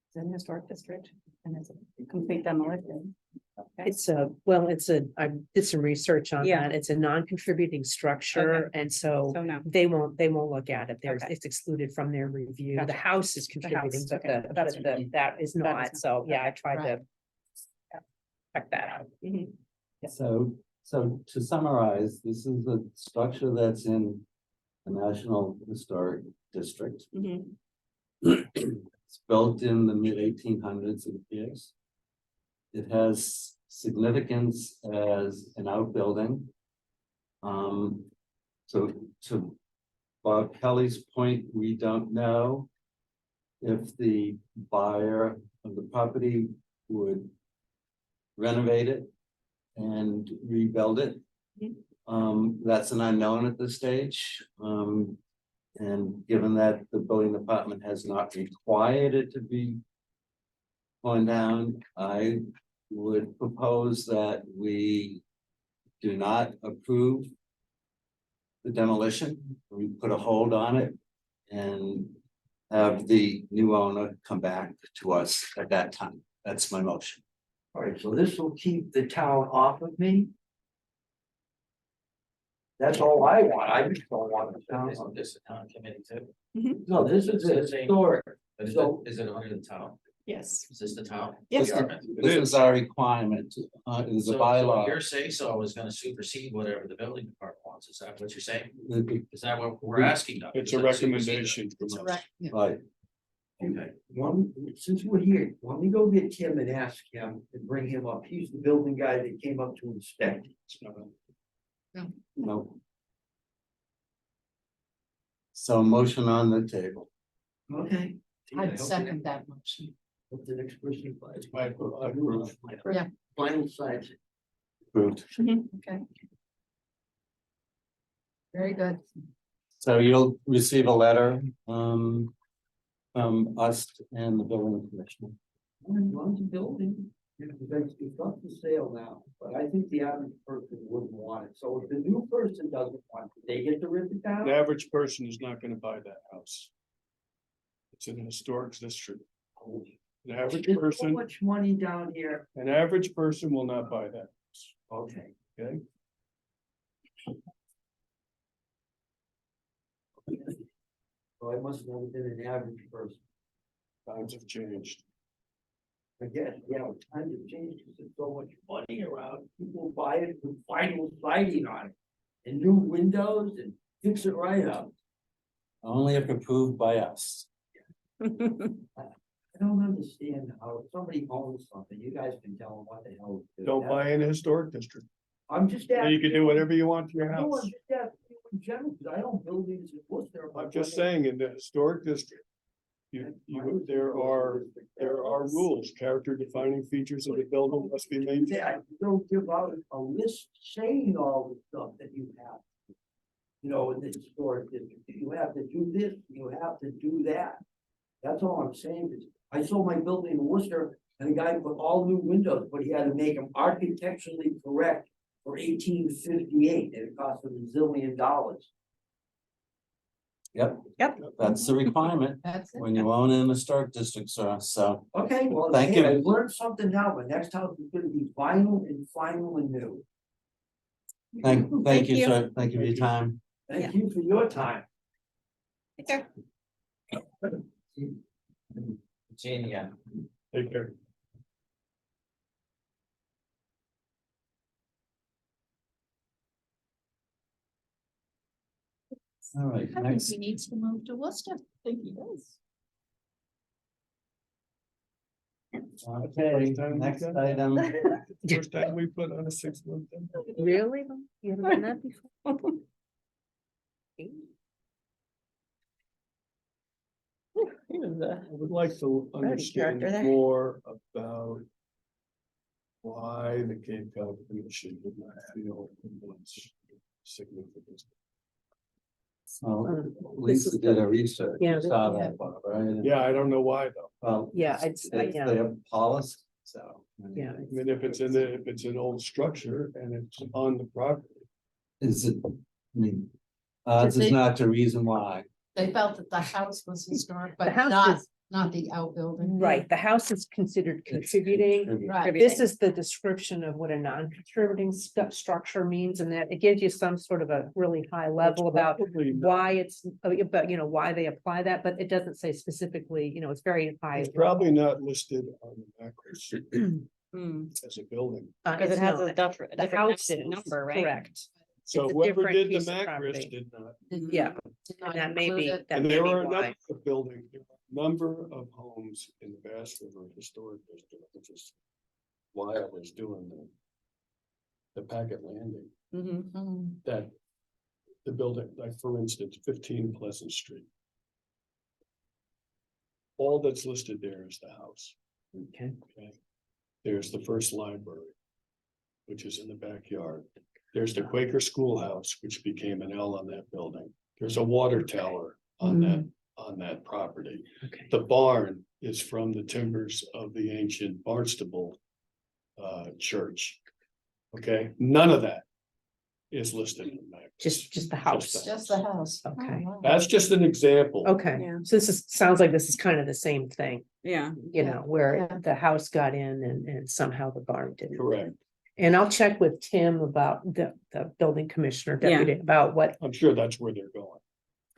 It's in historic district and it's a complete demolition. Okay. It's I did some research on Yeah. that. It's a non-contributing structure, and so So no. they won't look at it. There's, Okay. it's excluded from their review. The Gotcha. house is contributing, but okay. That's that is not. not. So, yeah, I tried Right. to check that out. Mhm. So to summarize, this is a structure that's in the National Historic District. Mhm. It's built in the mid-1800s, it appears. It has significance as an outbuilding. To Bob Kelly's point, we don't know if the buyer of the property would renovate it and rebuild it. That's an unknown at this stage. And given that the building department has not required it to be torn down, I would propose that we do not approve the demolition. We put a hold on it and have the new owner come back to us at that time. That's my motion. All right, so this will keep the town off of me? That's all I want, I just don't want the town. Isn't this a town committee too? No, this is a historic, But So- is it under the town? Yes. Is this the town? Yes. government? This is our requirement, it is a So bylaw. your say-so is gonna supersede whatever the building department wants, is that what you're saying? The- Is that what we're asking? of? It's Is a that supersede it? recommendation from us. Right, Okay. since we're here, why don't we go get Tim and ask him and bring him up, he's the building guy that came up to inspect. no. So motion on the table. Okay. I'd second that motion. What's the next person? I approve. Yeah. Final size. Approved. Okay. Very good. So you'll receive a letter, from us and the building commissioner. Runs a building, it's up for sale now, but I think the average person wouldn't want it, so if the new person doesn't want it, they get to rip it down. The average person is not gonna buy that house. It's in a historic district. An average There's so person, much money down here, an average person will not buy that, okay. okay? So I must not have been an average person. Times have changed. I guess, yeah, times have changed, because there's so much money around, people buy it with vinyl siding on it. And new windows and fix it right up. Only if approved by us. I don't understand how if somebody owns something, you guys can tell them what the hell. to do. Don't buy in a historic district. I'm just Then asking. you can do whatever you want to your No, house. I'm just asking you in general, because I don't buildings in Worcester. I'm just saying, in the historic district. There are rules, character defining features of the building must be maintained. Yeah, you don't give out a list saying all the stuff that you have. You know, in the historic district, you have to do this, you have to do that. That's all I'm saying, is I sold my building in Worcester, and the guy put all new windows, but he had to make them architecturally correct for 1858, and it cost him $1 zillion. Yep. Yep. That's the requirement That's it. when you own in a historic district, sir, so. Okay, well, Thank hey, I you. learned something now, but next house is gonna be vinyl and final and new. Thank you, sir, thank you for your time. Thank you for your time. Take care. Gene, yeah. Take care. All right, I think next, he needs to move to Worcester. I think he does. okay, First time next we've done item. First time we put on a 6-month. Really? You haven't done that before? I would like to understand character there. more about. Why the Cape Cod Commission did not feel it was significant. Well, Lisa did a research, Yeah, you saw that, Bob, right? Yeah, I don't know why though. Well, Yeah, it's, it's yeah, their policy, so. yeah. I mean, if it's an old structure and it's on the property. Is it, I mean, this is not the reason why. They felt that the house was historic, The but house not, is- not the outbuilding. Right, the house is considered contributing. Right. This is the description of what a non-contributing structure means, and that it gives you some sort of a really high level about Probably not. why it's, but you know, why they apply that, but it doesn't say specifically, you know, it's very high. It's probably not listed on the macros Hmm, as a building. because it It's has not. a different, The house is, number, right? correct, So It's a whoever different did the piece of macros property. did not. yeah, Did not and that may include be, it. that And may there be were a why. number of buildings, number of homes in the Bass River Historic District, which is why I was doing the packet landing, Mhm. that the building, like for instance, 15 Pleasant Street. All that's listed there is the house. Okay. Okay. There's the first library, which is in the backyard. There's the Quaker Schoolhouse, which became an L on that building. There's a water tower on that property. Okay. The barn is from the timbers of the ancient Barnstable church. Okay, none of that is listed in the map. Just the house. Just the house. Oh, Okay. wow. That's just an example. Okay, Yeah. so this is, sounds like this is kind of the same thing, Yeah. you Yeah, know, where yeah. the house got in and somehow the barn didn't. Correct. And I'll check with Tim about the building commissioner deputy about what, I'm sure that's where they're going.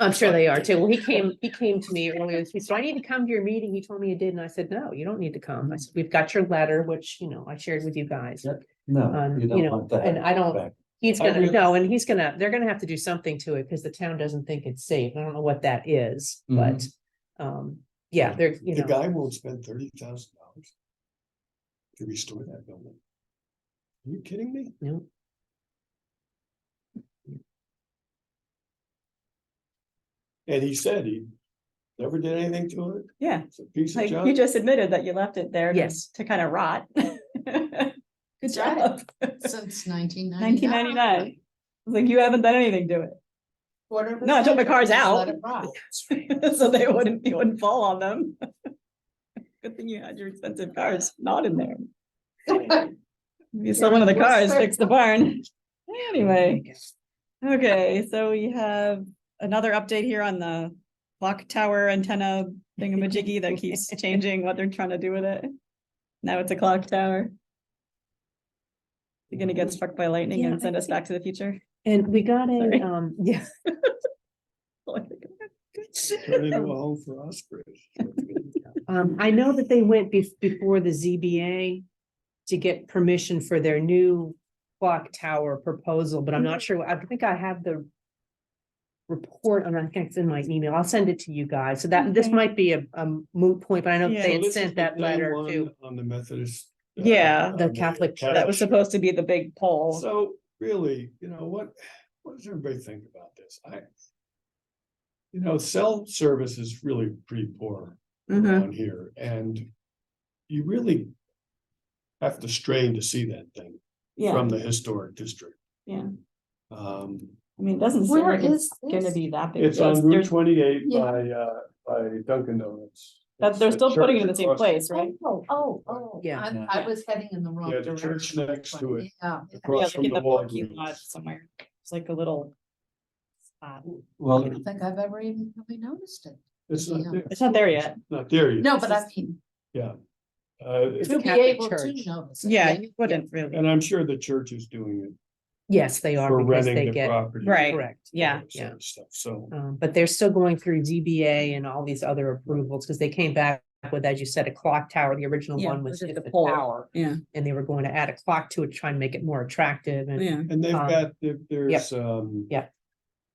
I'm sure they are too. Well, he came to me earlier this week, so I need to come to your meeting. He told me he did, and I said, no, you don't need to come. I said, we've got your letter, which, you know, I shared with you guys. Yep. No, You you don't know, want that. and I don't- back. He's I gonna, really- no, and they're gonna have to do something to it because the town doesn't think it's safe. I don't know what that is, but, yeah, they're, you The know. guy won't spend $30,000 to restore that building. Are you kidding me? No. And he said he never did anything to it. Yeah, It's a piece of like you junk. just admitted that you left it there. Yes. To kind of rot. Good Right. job. Since 1999. 1999. Like you haven't done anything to it. Quarter of a No, I took my century, cars just out. let it rot. So you wouldn't fall on them. Good thing you had your expensive cars not in there. You sold one of the cars, fix the barn. Anyway, okay, so we have another update here on the clock tower antenna thingamajiggy that keeps changing what they're trying to do with it. Now it's a clock tower. You're gonna get struck by lightning Yeah, and send I us back to the future. And we got Sorry. a, yeah. Turn into a home for ospreys. I know that they went before the ZBA to get permission for their new clock tower proposal, but I'm not sure. I think I have the report, and I think it's in my email. I'll send it to you guys. So that this Okay. might be a moot point, but I know Yeah. they So had this is sent the that same letter one to. On the Methodist. Yeah, the on Catholic church. That was supposed to be the big poll. So really, what does everybody think about this? Cell service is really pretty poor Mhm. around here, and you really have to strain to see that thing Yeah, from the historic district. yeah. Um, I mean, it doesn't seem Where like it's is gonna this? be that big. it's on Route There's- 28 Yeah. by Dunkin' Donuts. That they're It's still the putting it church in the same across- place, right? Oh. Yeah. Yeah. I was heading in the wrong Yeah, the direction. church next to it. Yeah. Yeah, Across like from in the the parking lot Walgreens. somewhere. It's like a little spot. I Well, don't think I've ever even really noticed it. It's not there. It's not there yet. Not there yet. No, but I mean, It's to a be Catholic able to church. notice it. Yeah, you wouldn't really. And I'm sure the church is doing it Yes, they are for because renting they the get, property. Right. correct. Yeah, all that sort of Stuff, so. But they're still going through ZBA and all these other approvals, because they came back with, as you said, a clock tower. The original Yeah, one was which is just the a pole. tower. Yeah. And they were going to add a clock to it, try and make it more attractive and. Yeah. And they've Um, got, there's Yep.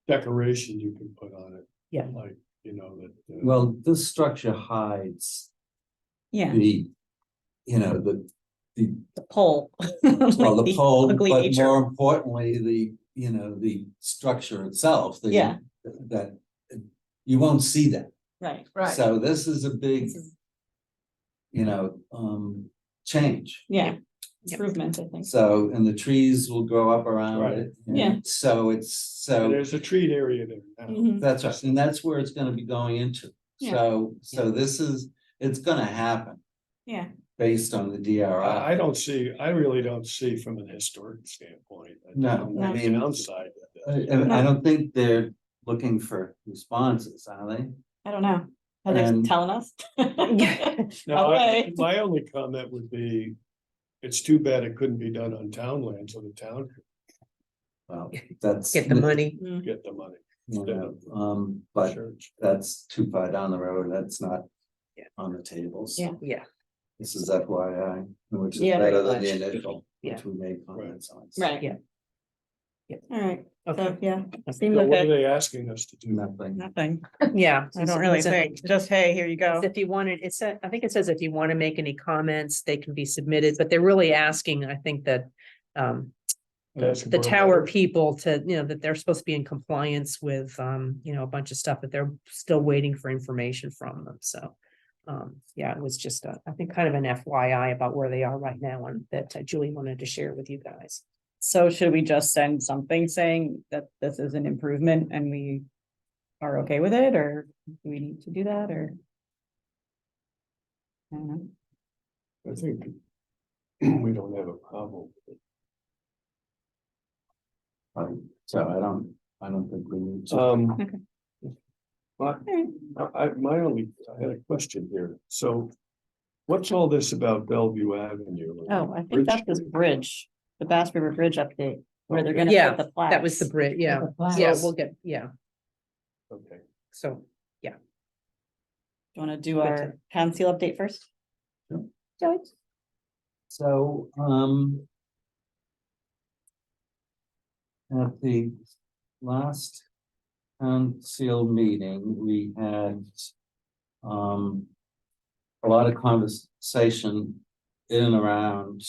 decoration you can put on it. Yeah. Like, that. well, this structure hides Yeah, the, the pole. well, the pole, ugly but nature. more importantly, the structure itself. Yeah. That you won't see that. Right. Right. So this is a big, This is- change. Yeah, improvement, I think. So, and the trees will grow up around Right. it. Yeah. And so it's, so. There's a treat area there now. Mhm. That's right, and that's where it's gonna be going into. Yeah. So this is, it's gonna happen Yeah, based on the DRI. I really don't see from an historic standpoint. No, I mean- Downside. And I don't think they're looking for responses, are they? I don't know. Are they And- telling us? No, Okay. my only comment would be, it's too bad it couldn't be done on town land, so the town Well, that's. Get the money. could get the money. You know, but Church. that's too far down the road, that's not. Yeah. On the tables. Yeah. Yeah, This is FYI, which is Yeah, better very than the much. initial, Yeah. which we made comments on. Right. Yeah. All right, okay, so, yeah, So seems what are okay. they asking us to do? Nothing. Nothing. yeah. I don't really think, just, hey, here you go. If you wanted, it said, I think it says if you want to make any comments, they can be submitted, but they're really asking, I think that. Asking The for a tower letter? people to, that they're supposed to be in compliance with, a bunch of stuff that they're still waiting for information from them, so. Yeah, it was just, I think kind of an FYI about where they are right now and that Julie wanted to share with you guys. So should we just send something saying that this is an improvement and we are okay with it, or do we need to do that, or? I don't know. I think we don't have a problem. with it. So I don't think we need to. Okay. But I had a question here. So what's all this about Bellevue Avenue? Oh, I think that's this bridge, the Bass River Bridge update, where they're gonna Yeah, put the flags. That was the Brit, yeah, The flags. yeah, we'll get, yeah, Okay. so, Do you wanna do our council update first? Sure. Do it. So, at the last council meeting, we had a lot of conversation in and around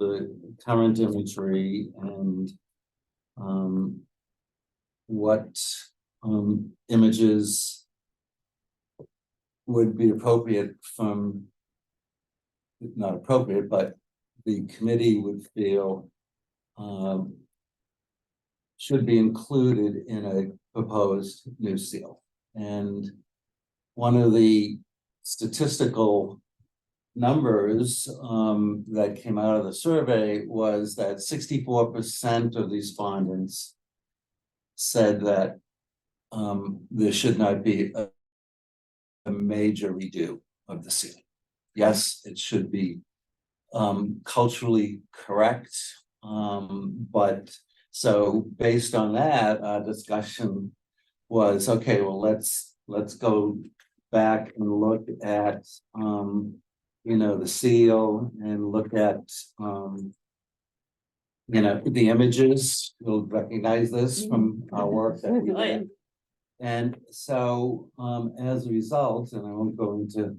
the current imagery and what images would be appropriate from, not appropriate, but the committee would feel should be included in a proposed new seal. And one of the statistical numbers that came out of the survey was that 64% of respondents said that there should not be a major redo of the seal. Yes, it should be culturally correct, but so based on that, our discussion was, okay, well, let's go back and look at the seal and look at the images. You'll recognize this from our work that we Oh, yeah. did. And so as a result, and I won't go into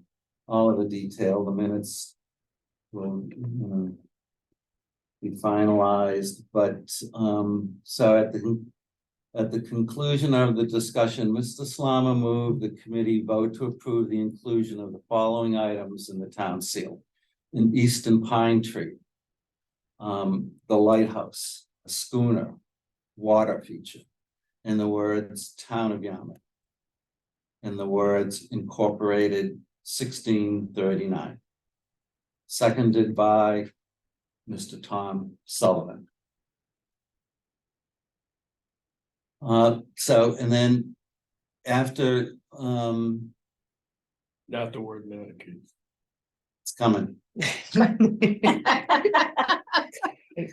all of the detail, the minutes will be finalized, but so at the conclusion of the discussion, Mr. Slama moved the committee vote to approve the inclusion of the following items in the town seal. An eastern pine tree, the lighthouse, a schooner, water feature, and the words Town of Yarmouth, and the words Incorporated 1639. Seconded by Mr. Tom Sullivan. So, and then after, Not the word mannequins. it's coming. Wait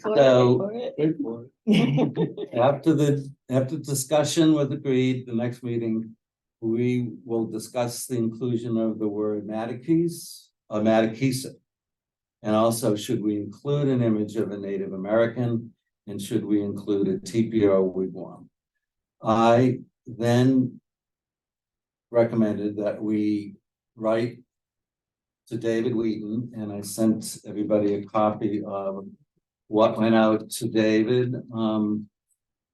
for it, So- Wait for it. After discussion was agreed, the next meeting, we will discuss the inclusion of the word Matakese or Matakesa. And also, should we include an image of a Native American, and should we include a TPO wigwam? I then recommended that we write to David Wheaton, and I sent everybody a copy of what went out to David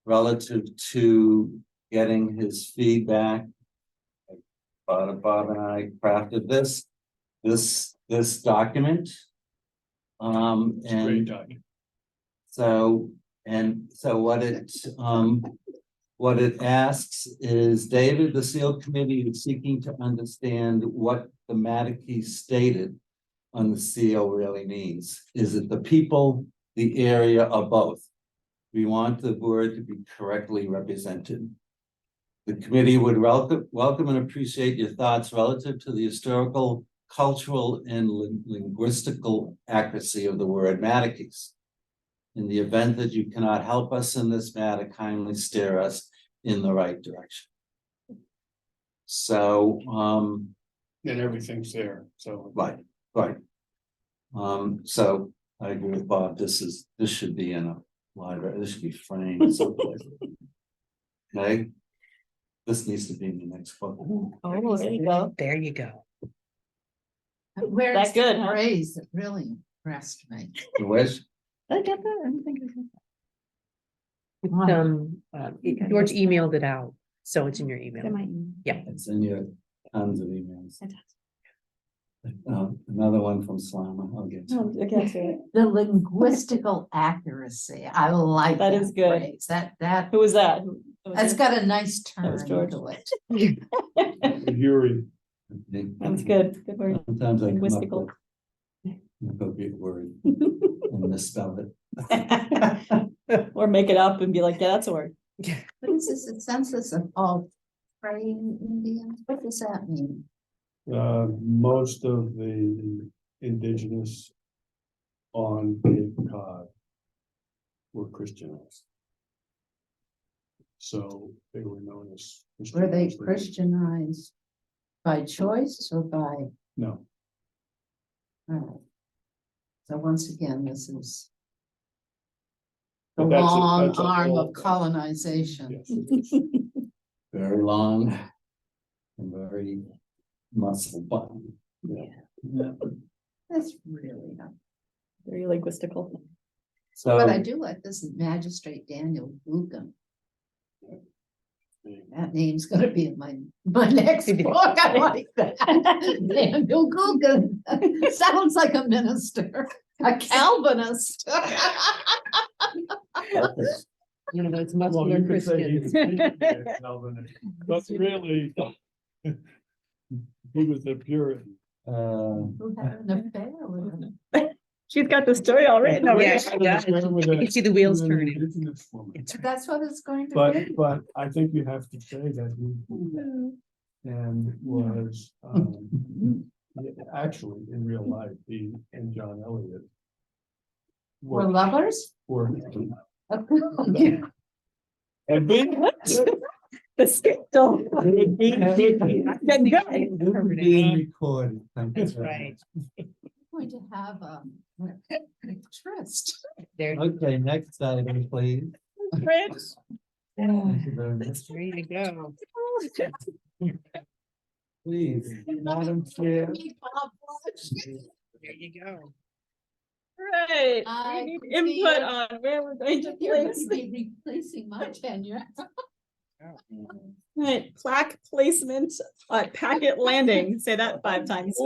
relative to getting his feedback. Bob and I crafted this document. It's a great And document. so, what it asks is, David, the SEAL committee is seeking to understand what the Mattakey stated on the SEAL really means. Is it the people, the area, or both? We want the word to be correctly represented. The committee would welcome and appreciate your thoughts relative to the historical, cultural, and linguistical accuracy of the word Mattakes. In the event that you cannot help us in this matter, kindly steer us in the right direction. So, And everything's there, so. right. So I agree with Bob, this should be in a library, this should be framed someplace. Okay? This needs to be in the next book. Oh, there you go. There you go. Where's That good, the huh? phrase that really impressed me? The wish, I get that. I don't think I get George emailed it out, so it's in your that. email. Am I in? Yeah. it's in your tons of emails. Fantastic. Another one from Slama, I'll get to. I get to it. The linguistical accuracy, I like That that is good. phrase. That, Who was that? that's got a nice turn was George. to it. Yuri, That's good. Good word. Sometimes I come up Linguistical. with an appropriate word and misspell it. Or make it up and be like, yeah, that's a word. What is this, a census of all praying Indians? What does that mean? most of the indigenous on Cape Cod were Christianized. So they were known as. Were they Christianized. Christianized by choice or by, No, so once again, this is the But that's a- long that's a arm whole of thing. colonization. yes. Very long and very muscle button. Yeah. That's really not. Very linguistical. But I So, do like this Magistrate Daniel Gugan. That name's gonna be in my next book. I like that. Daniel Gugan. Sounds like a minister, a Calvinist. One of those Well, muscular you could say Christians. he's Calvinist, but really, he was a Puritan. Who had an affair with him. She's got the story all written over Yeah, here. she does. You can see the wheels With an turning. indigenous woman. It's That's what it's going to But, be. but I think you have to say that he and was, actually, in real life, he and John Elliott We're lovers? were, Yeah. and being, The scandal. being recorded. Thank you That's very right. Going to have a tryst. There, Okay, next item, please. Prince. Thank you very much. there you go. Please, Madam Chair. There you go. Right. I We need see input it. on where we're going to You're going place. to be replacing my tenure. Right, plaque placement at Packet Landing. Say that 5 times.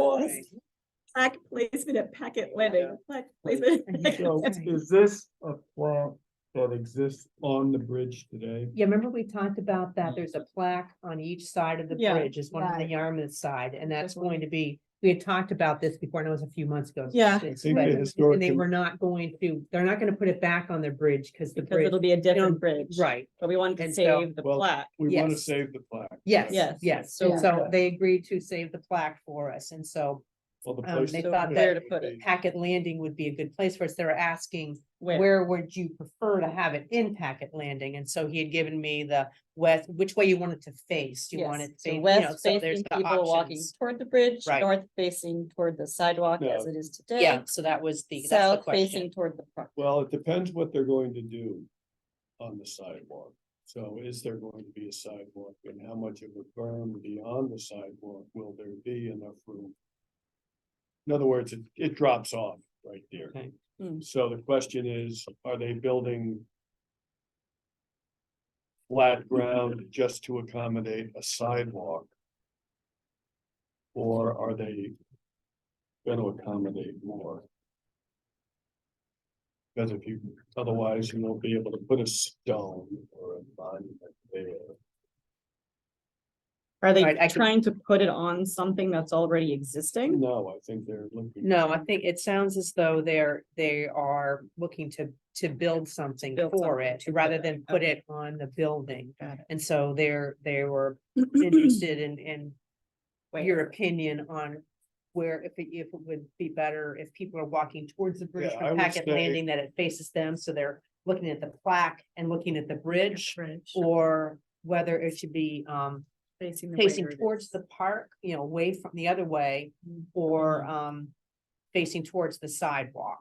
Plaque placement at Packet Landing. Plaque placement. at Packet so Landing. is this a plaque that exists on the bridge today? Yeah, remember we talked about that? There's a plaque on each side of the Yeah, bridge, is one on the right. Yarmouth side, and that's This one. going to be, we had talked about this before, and it was a few months ago. Yeah. I It's- think but- the historic. And they were not going to, they're not gonna put it back on their bridge, because the Because bridge, it'll be a don't- different bridge. right, But we wanted to And so- save the Well, plaque. We want to Yes. save the plaque. yes, Yes. yes, Yeah. so they agreed to save the plaque for us, and so Well, the they place to thought put where it to would put it. be- Packet Landing would be a good place for us. They were asking, Where? where would you prefer to have it in Packet Landing? And so he had given me the west, which way you want it to face. Do you want Yes, it? so face- you know, west so there's facing the people walking options. toward the bridge, Right. north facing toward the sidewalk as No. it is today. Yeah, so that was that's the South question. facing toward the park. Well, it depends what they're going to do on the sidewalk. So is there going to be a sidewalk and how much of a berm beyond the sidewalk will there be enough room? In other words, it drops off right there. Okay. So the question is, are they building flat ground just to accommodate a sidewalk? Or are they going to accommodate more? Because if you, otherwise you won't be able to put a stone or a monument there. Are they Right, I can- trying to put it on something that's already existing? No, I think they're looking. No, I think it sounds as though they are looking to build something Build for something it, to rather put it, than put it on the building. Got it. And so they were interested in your opinion on where, if it would be better if people are walking towards the bridge Yeah, I from would Packet say- Landing, that it faces them, so they're looking at the plaque and looking at the bridge, Bridge. or whether it should be Facing facing way it towards is. the park, away from the other way, or facing towards the sidewalk.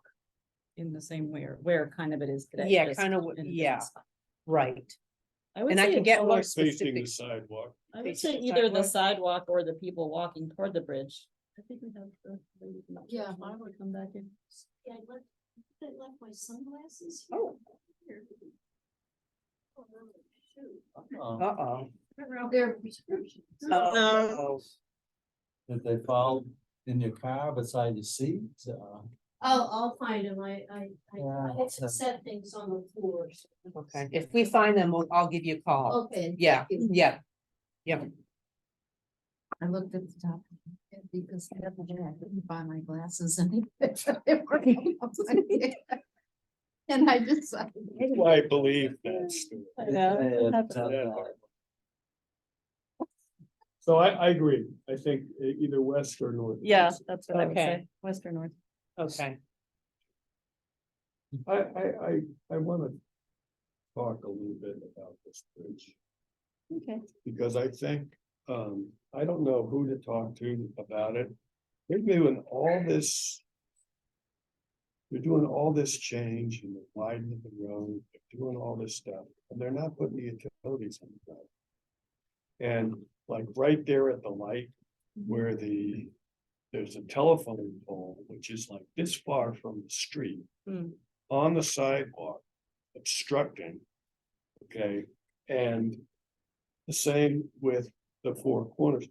In the same way, or where kind of it is today. Yeah, just kind of, in a different yeah, spot. right. I would And I say could get I more like facing specific. the sidewalk. I would facing say the either the sidewalk. sidewalk or the people walking toward the bridge. I think we have the. Yeah. I would come back in. Yeah, I left my sunglasses. Oh. here. Oh, no, shoot. Uh-oh. Their prescriptions. Oh. Did they fall in your car beside your seat? I'll find them. Yeah, I set things on the floors. Okay, if we find them, I'll give you a call. Okay. Yeah, thank you. yeah. Yeah, I looked at the top because the other day I couldn't find my glasses and and I decided. Why do I believe that story? So I agree. I think either west or north. Yeah, that's what I would Okay. say, west or north. okay. I wanna talk a little bit about this bridge. Okay. Because I think, I don't know who to talk to about it. They're doing all this. They're doing all this change and they're widening the road, they're doing all this stuff, and they're not putting the utilities on the road. And like right there at the light where there's a telephone pole, which is like this far from the street. Hmm. On the sidewalk, obstructing. Okay, and the same with the Four Corners.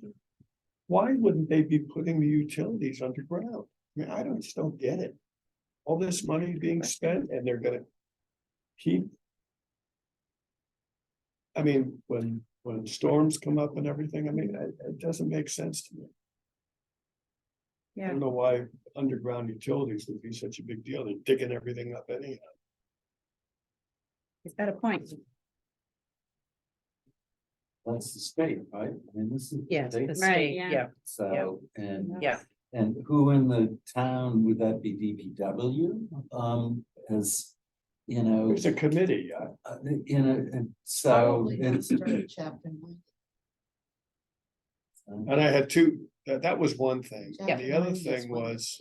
Why wouldn't they be putting the utilities underground? I mean, I just don't get it. All this money being spent and they're gonna keep. I mean, when storms come up and everything, I mean, it doesn't make sense to me. I Yeah. don't know why underground utilities would be such a big deal. They're digging everything up anyhow. He's got a point. That's the state, right? I mean, this is. Yeah, state. the Right, state, yeah. yeah, So, and. yeah. And who in the town, would that be DPW? As, There's a committee, and so Probably not it's. for chapter 90. and I had two, that was one thing. Yeah. And the other thing was,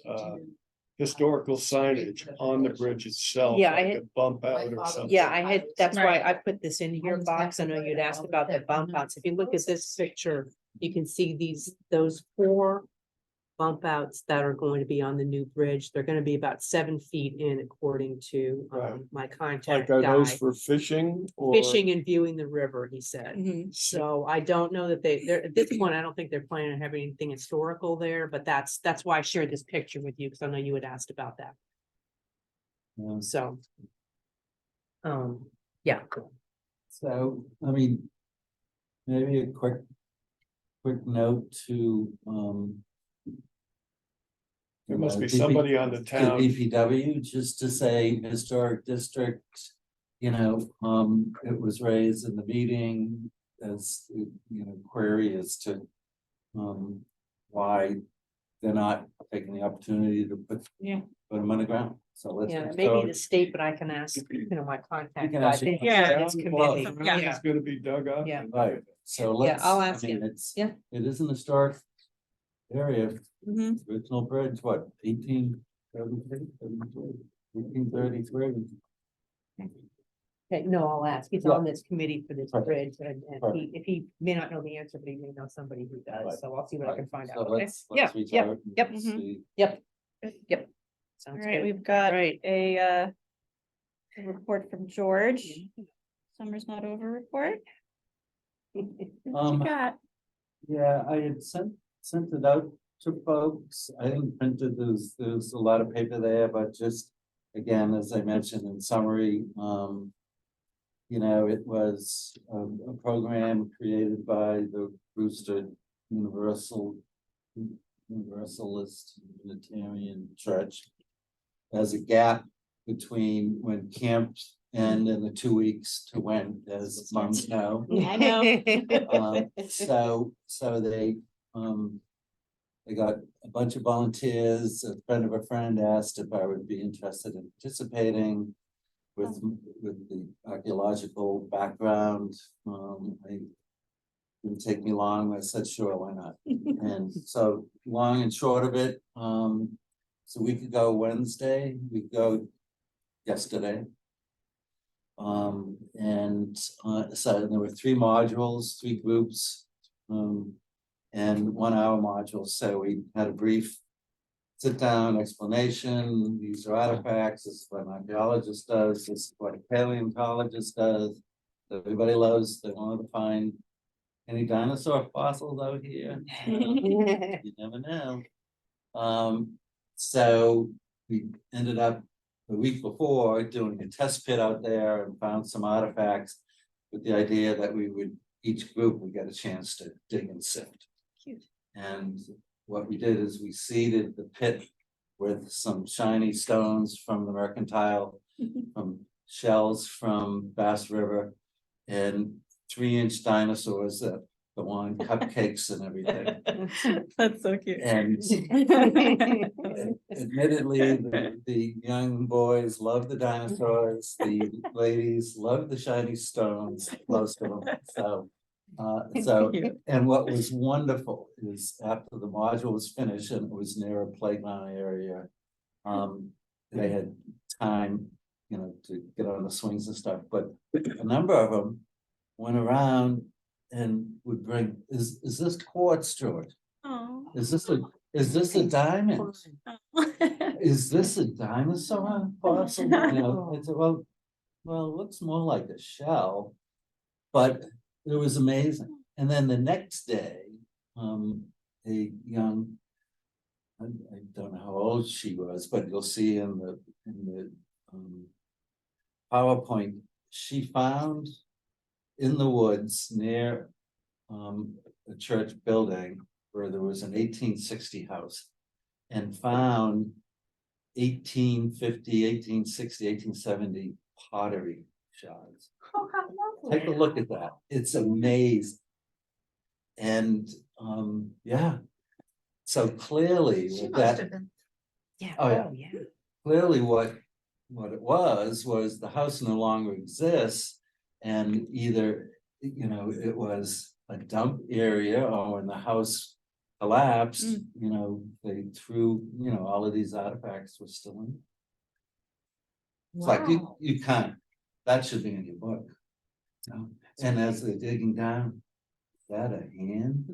historical signage on the bridge itself. Yeah, I like had- a bump out My or father- something. Yeah, I had, that's why Right. I put this in your was box. I know definitely you'd asked all about the that. bump outs. If you look at this picture, you can see those 4 bump outs that are going to be on the new bridge. They're gonna be about 7 feet in, according to Right. my Like, contact are those guy. for fishing or? Fishing and viewing the river, he said. Mhm. So I don't know that they're, at this point, I don't think they're planning on having anything historical there, but that's why I shared this picture with you, because I know you had asked about that. So. Yeah, So, I mean. Maybe a quick note to, There must be DP somebody on the to town. DPW, just to say historic district, it was raised in the meeting as, query as to. Why they're not taking the opportunity to put them on the ground, so let's. yeah, so- maybe the state, but I can ask, my contact. guy. I ask think him. he's on Yeah. this committee. Yeah. It's gonna be dug up. Yeah. Right, so Yeah, let's, I'll I ask mean, him. it's, Yeah. it is an historic area, Mhm. original bridge, what, 1833? Okay, no, I'll ask. He's Yeah. on this committee for this Perfect. bridge, and Perfect. if he may not know the answer, but he may know somebody who Right. does, so I'll see what I can find So out. Okay? let's Yeah, reach yeah, out and yep. Mhm. see. Yep. All Sounds right, good. we've got Right. a report from George. Summer's not over report. What you got? Yeah, I had sent it out to folks. I didn't print it. There's a lot of paper there, but just again, as I mentioned in summary, you know, it was a program created by the Brewster Universalist Unitarian Church as a gap between when camps end and the 2 weeks to when, as moms know. I know. So they got a bunch of volunteers. A friend of a friend asked if I would be interested in participating with the archaeological background. It didn't take me long. I said, sure, why not? And so long and short of it, so we could go Wednesday, we could go yesterday. So there were 3 modules, 3 groups, and 1 hour module. So we had a brief sit down explanation. These are artifacts. This is what an archaeologist does. This is what a paleontologist does. Everybody loves, they want to find any dinosaur fossils out here. You never know. So we ended up the week before doing a test pit out there and found some artifacts with the idea that we would, each group would get a chance to dig and sift. Cute. And what we did is we seeded the pit with some shiny stones from the Mercantile, from shells from Bass River, and 3-inch dinosaurs that go on cupcakes and everything. That's so cute. And admittedly, the young boys love the dinosaurs, the ladies love the shiny stones, most of them. So, and what was wonderful is after the module was finished and it was near a playground area, they had time, you know, to get on the swings and stuff, but a number of them went around and would bring, is this quartz, George? Oh. Is this a diamond? Is this a dinosaur fossil? You know, it's well, it looks more like a shell, but it was amazing. And then the next day, a young, I don't know how old she was, but you'll see in the PowerPoint, she found in the woods near a church building where there was an 1860 house, and found 1850, 1860, 1870 pottery shards. Take a look at that. It's amazing. And yeah, so clearly with that, Yeah. Oh, yeah. Yeah. clearly what it was the house no longer exists, and either, you know, it was a dump area, or when the house collapsed, you know, they threw, you know, all of these artifacts were still in. It's like you can't, that should be in your book. And as they're digging down, is that a hand?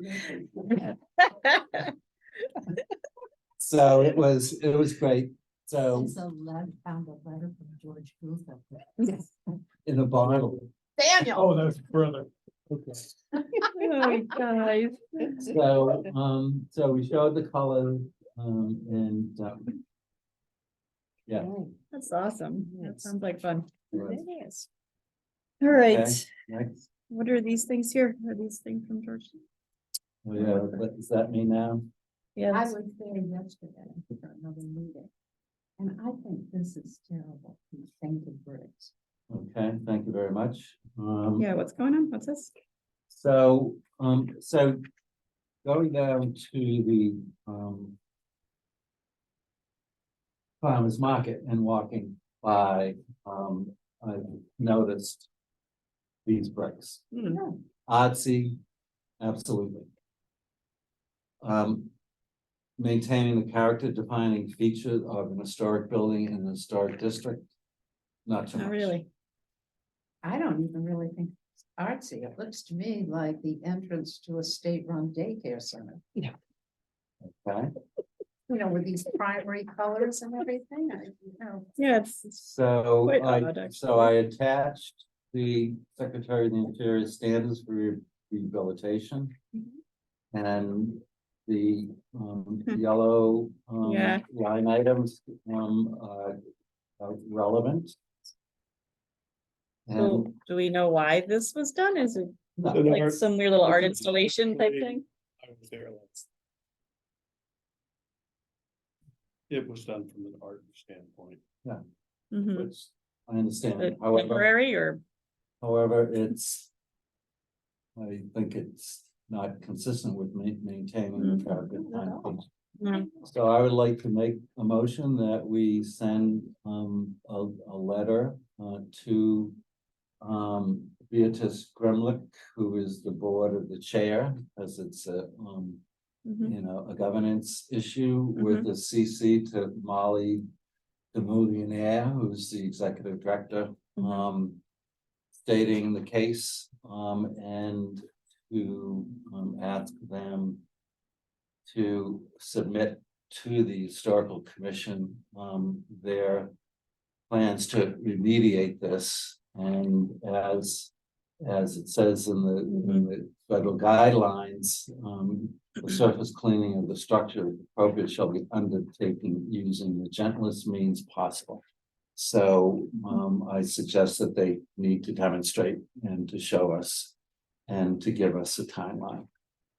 So it was great. So It's found a letter from George Booth up there. in a bottle. Daniel. Oh, that's brother. Okay. Oh, guys. So we showed the color, and yeah. That's awesome. That sounds like fun. Right. It is. All right. Okay, next. What are these things here? Are these things from George? Oh, yeah, what does that mean now? I Yeah. was there yesterday for another meeting. And I think this is terrible, these painted bricks. Okay, thank you very much. Yeah, what's going on? What's this? So going down to the farmer's market and walking by, I noticed these bricks. Artsy, absolutely. Maintaining the character defining feature of an historic building in a historic district, not so much. Not really. I don't even really think it's artsy. It looks to me like the entrance to a state-run daycare center. Okay, You know, with these primary colors and everything, Yeah, it's so Quite I odd, actually. so I attached the Secretary of the Interior standards for rehabilitation. And the yellow Yeah. line items relevant. So And do we know why this was done? Is it no, like some weird little art installation type thing? I was there last. It was done from an art standpoint. Mhm. which I understand, But however, temporary or? however, it's. I think it's not consistent with maintaining the traffic timing. Mm. So I would like to make a motion that we send a letter to. Beatrice Gremlick, who is the board of the chair, as it's a Mhm. a governance issue with the CC to Molly. The Millionaire, who's the executive director, stating the case, and to ask them. To submit to the historical commission, their plans to remediate this, and as it says in the federal guidelines, the surface cleaning of the structure appropriate shall be undertaken using the gentlest means possible. So, I suggest that they need to demonstrate and to show us and to give us a timeline.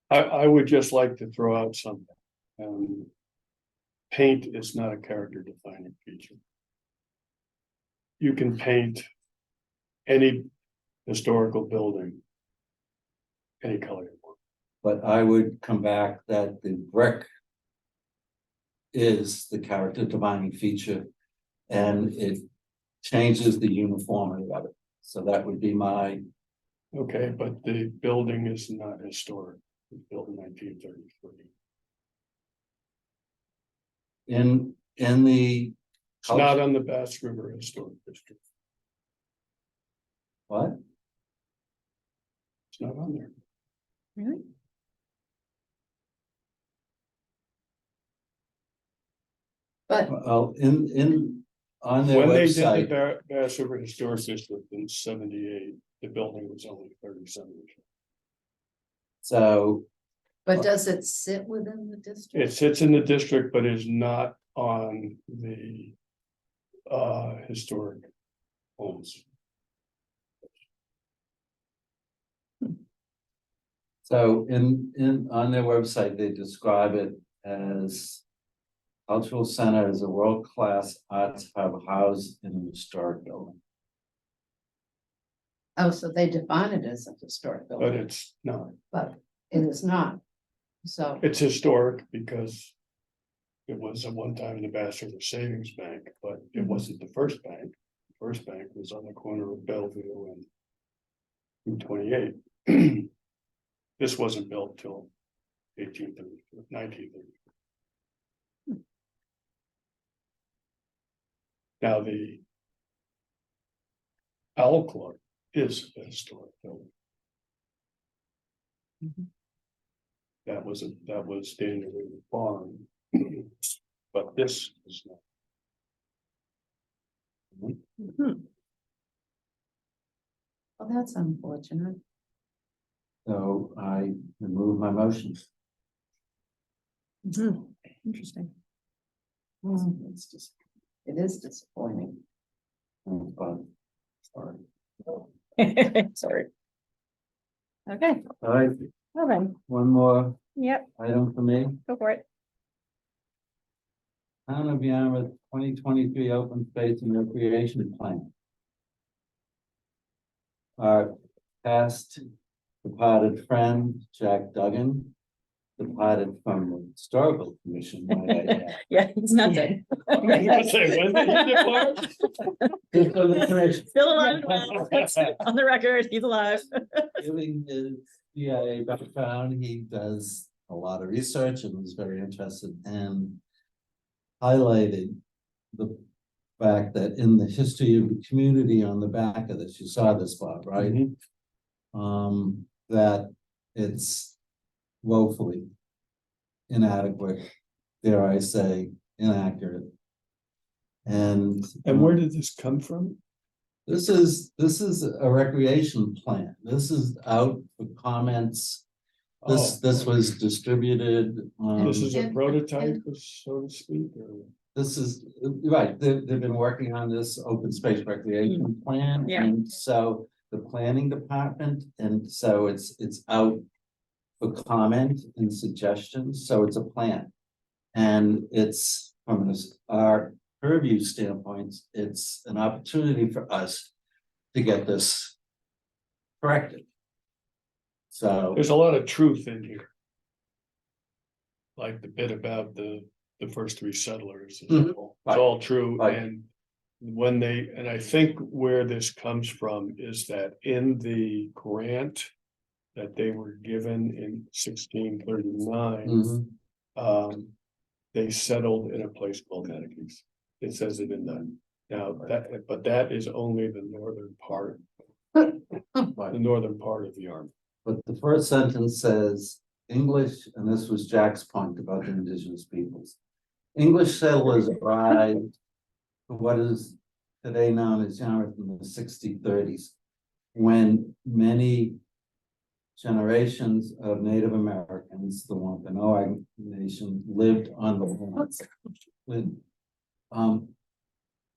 I would just like to throw out something. Paint is not a character defining feature. You can paint any historical building any color you want. But I would come back that the brick is the character defining feature, and it changes the uniformity of it. So that would be my, Okay, but the building is not historic. It was built in 1933. in the. It's not on the Bass River Historic District. What? It's not on there. Really? But Well, on their When they did website, the Bass River Historic District in 78, the building was only 37 years old. so but does it sit within the district? It sits in the district, but is not on the historic homes. on their website, they describe it as. Cultural center is a world-class arts hub housed in a historic building. Oh, so they define it as a historic But building, it's not. but it is not. So, It's historic because it was at one time the Bass River Savings Bank, but it wasn't the first bank. The first bank was on the corner of Bellevue and Route 28. This wasn't built till 1930. Now, the Owl Club is a historic building. That was Daniel River Farm, but this is not. well, that's unfortunate. So I remove my motions. Interesting. It's just, it is disappointing. But, sorry. Sorry. Okay, All right, well then, one more yep, item for me. go for it. Town of Yarmouth 2023 Open Space and Recreation Plan. Our past departed friend, Jack Duggan, departed from the Historical Commission, might I add. Yeah, he's not dead. Say, when did he depart? Just for the commission. Still alive and well. On the record, he's alive. Giving his CIA background, he does a lot of research and was very interested in highlighting the fact that in the history of the community on the back of this, you saw this, Bob, right? That it's woefully inadequate, dare I say, inaccurate. And And where did this come from? this is a recreation plan. This is out for comments. This was distributed. This is a And- prototype, so to speak, or? this is, right, they've been working on this open space recreation plan. Yeah. And so the planning department, and so it's out for comment and suggestions, so it's a plan. And it's from our purview standpoint, it's an opportunity for us to get this corrected. So, There's a lot of truth in here. Like the bit about the first three settlers. Mhm. It's all true, Right. and when and I think where this comes from is that in the grant that they were given in 1639, mhm, they settled in a place called Natchitoches. It says it in that. Now, but that is only the northern part. The northern part of the army. but the first sentence says, English, and this was Jack's point about the indigenous peoples. English settlers arrived to what is today known as Yarmouth in the 60s, when many generations of Native Americans, the Wampanoag Nation, lived on the lands.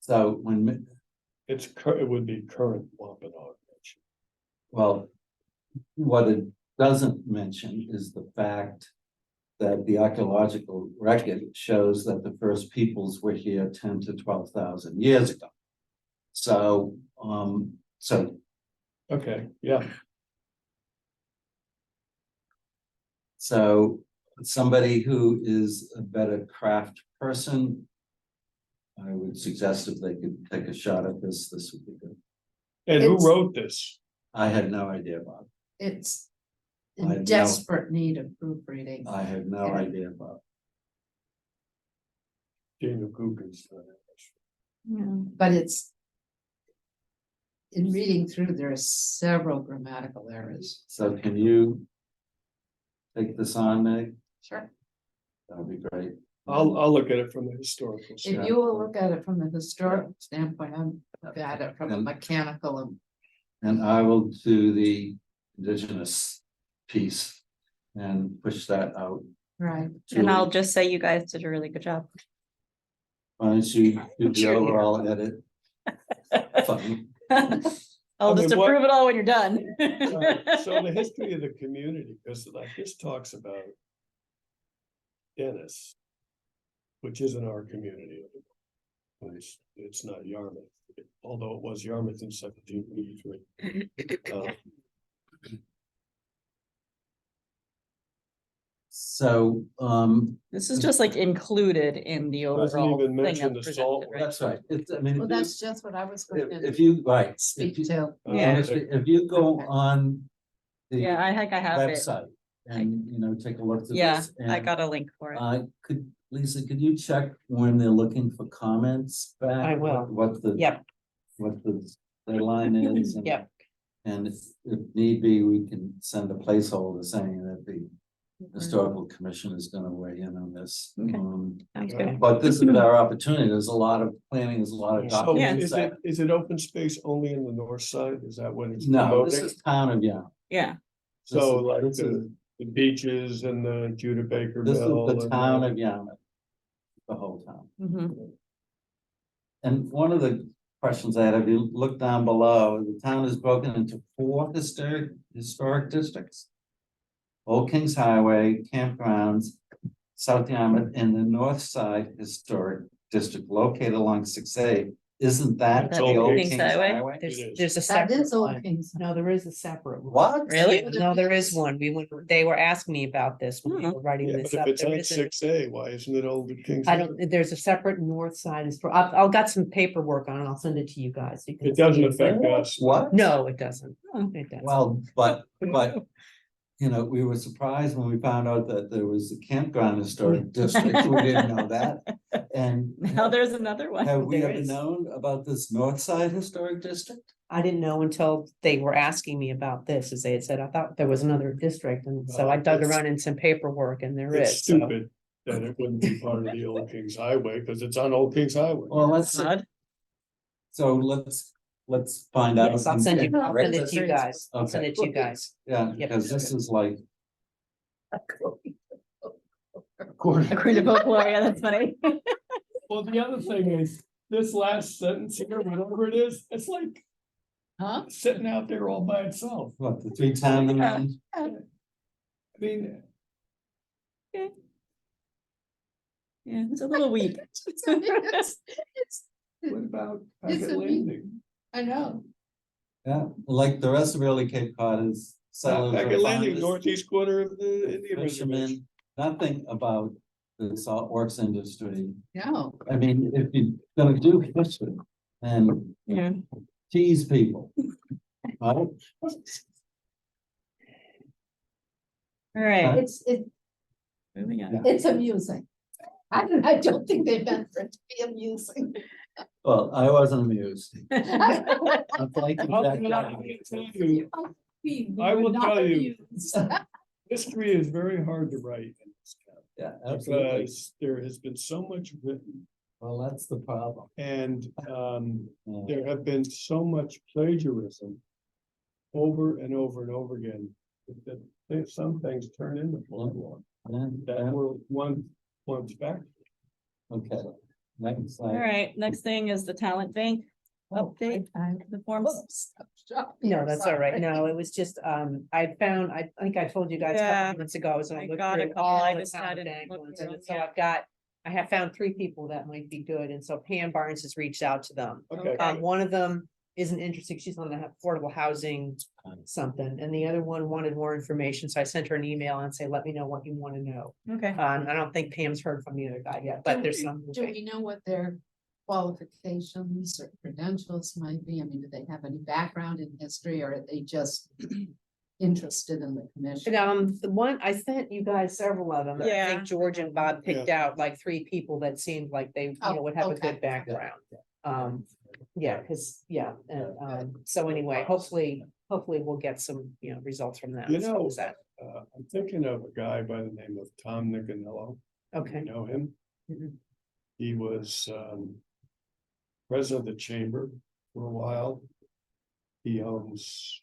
So when, It would be current Wampanoag. well, what it doesn't mention is the fact that the archaeological record shows that the first peoples were here 10 to 12,000 years ago. So, so Okay, yeah, So somebody who is a better craft person, I would suggest if they could take a shot at this would be good. and who It's- wrote this? I had no idea about It's I know. in desperate need of proofreading. it. I had no Okay. idea about it. Daniel Guggen's. But it's. In reading through, there are several grammatical errors. So can you take this on, Meg? Sure. That would be great. I'll look at it from the historical. If standpoint. you will look at it from the historical standpoint, I'm look at it from a And- mechanical and. And I will do the indigenous piece and push that out. Right. And I'll just say you guys did a really good job. Why don't you do the Cheer you. overall edit? Fine. I'll I just mean, what- approve it all when you're done. So the history of the community, because like this talks about Dennis, which isn't our community. It's not Yarmouth, although it was Yarmouth in 1783. So, This is just like included in the Doesn't overall even thing mention that's the salt presented, right? that's right. It's, I mean, Well, if you- that's just what I was going to if you, right, speak if you, to. Yeah. honestly, if you go Okay. on the Yeah, I think I have it. website and, take a look at Yeah, this. I and, got a link for it. Lisa, could you check when they're looking for comments back? I will. What the. Yep. What the line is. and- Yep. And if need be, we can send a placeholder saying that the historical commission is gonna weigh in on this. Okay. Sounds good. But this is our opportunity. There's a lot of planning, there's a lot of So So documents. is it open space only in the north side? Is that what it's No, this promoting? is town of Young. Yeah, So This is- like this is- the beaches and the Judah Baker This is Mill. the and town of Yarmouth. The whole town. mhm. And one of the questions I had, if you look down below, the town is broken into 4 historic districts. Old Kings Highway, campgrounds, South Yarmouth, and the North Side Historic District located along 6A. Isn't that That's the Old Old Kings Kings Highway? Highway? It is. There's a That separate is Old one. Kings. No, there is a separate one. What? Really? No, there is one. They were asking me about this when we Mhm. were writing Yeah, this but up. if it's There on isn't- 6A, why isn't it Old Kings? I Highway? don't, there's a separate north side. I'll got some paperwork on it. I'll send it to you guys. You can It doesn't see affect us. What? No, it doesn't. It doesn't. Well, but, we were surprised when we found out that there was a campground historic district. We didn't know that. And Now there's another one. have we there ever is. known about this North Side Historic District? I didn't know until they were asking me about this, as they had said, I thought there was another district, and so I dug It's- around in some paperwork and there It's is, so. stupid that it wouldn't be part of the Old Kings Highway, because it's on Old Kings Highway. Well, let's Odd. find out. Yes, I'll send it to you Okay. guys. I'll send it to you guys. Yeah, Yep. because this is like, According to folklore, yeah, that's funny. Well, the other thing is, this last sentence here, whatever it is, it's like Huh? sitting out there all by itself. What, the 3 times around? I mean, Yeah, it's a little weak. what about It's Packet a Landing? I know. Yeah, like the rest of early Cape Cod is. settlers are Packet Landing, farmers, northeast corner of the Indian Reservation. Fishermen, nothing about the salt works industry. No. I mean, if you're gonna do fishing and Yeah. tease people. Right? All right, moving on. It's amusing. I don't think they meant for it to be amusing. Well, I wasn't amused. I'm thanking How Jack can I Johnson. tell you, I will tell you. history is very hard to write in this town. Yeah, absolutely. Because there has been so much written Well, that's the problem. and Yeah. there have been so much plagiarism. Over and over and over again, that some things turn into folklore that were once fact. Okay. Next All slide. right, next thing is the talent bank update, the forms. No, that's all right. No, it was just, I found, I think I told you guys a Yeah. couple months ago, I was I gonna look got a through call, I all the just town hadn't bank looked ones, through and them so yet. I have found 3 people that might be good, and so Pam Barnes has reached out to them. Okay. One of them isn't interested, she's on the affordable housing something, and the other one wanted more information, so I sent her an email and say, let me know what you want to know. Okay. I don't think Pam's heard from the other guy yet, but there's some. Do we know what their qualifications or credentials might be? I mean, do they have any background in history or are they just interested in the commission? The one, I sent you guys several of them. I Yeah. think George and Bob picked out like 3 people that seemed like they, would have a okay. good background. Yeah, cause, and, so anyway, hopefully we'll get some, results from that. You So know, is that, I'm thinking of a guy by the name of Tom Nicanello. okay. You know him? Mhm. He was president of the chamber for a while. He owns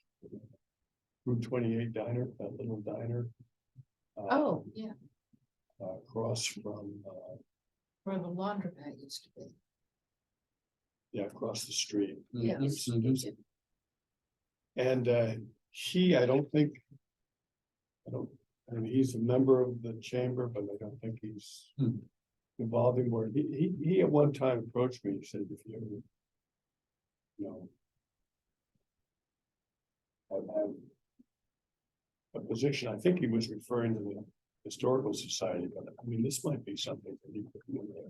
Route 28 Diner, that little diner. Oh, yeah, Across from, where the laundromat used to be. across the street. Yeah. There's- And I don't think. I mean, he's a member of the chamber, but I don't think he's Hmm. involved in where he at one time approached me, he said, if you ever. Have a position, I think he was referring to the historical society, but I mean, this might be something that he could.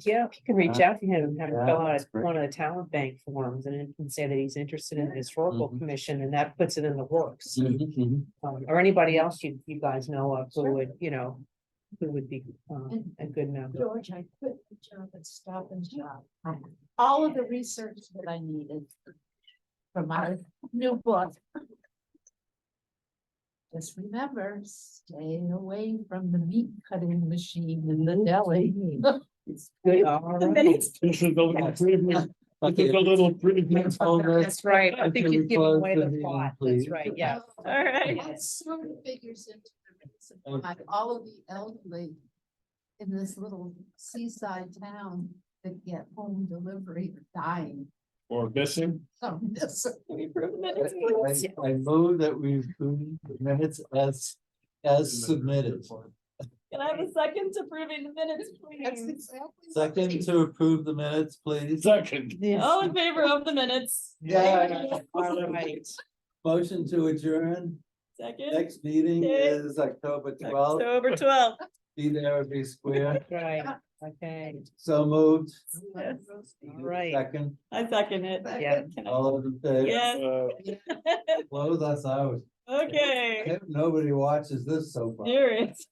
Yeah, if you can reach out to him, have him Yeah, fill out that's great. one of the talent bank forms and then can say that he's interested in the historical Mhm. commission, and that puts it in the works. Mhm, mhm. Or anybody else you guys know of who would, who would be, a good member. George, I quit the job at Stop and Shop. All of the research that I needed for my new book. Just remember, stay away from the meat cutting machine in the deli. It's good, all right. This is a little preview. This is a little preview. Oh, That's right, I think Can you're we giving close away the the meeting, plot, please? that's right, yeah. All right. That sort of figures into the reason why all of the elderly in this little seaside town that get home delivery are dying Or missing. from this. Can we approve the minutes, please? I move that we approve the minutes as submitted. Can I have a second to approving the minutes, That's please? exactly. Second to approve the minutes, please. Second. All in favor of the minutes? Yeah. All right. Motion to adjourn. Second, Next meeting Okay. is October 12th. October 12th. Be there or be square. Right, okay, So moved. Yes. all right, Second, I second it. yeah. Can I- all of the favor. Yes, Close us out. I okay. hope nobody watches this so far. Here it is.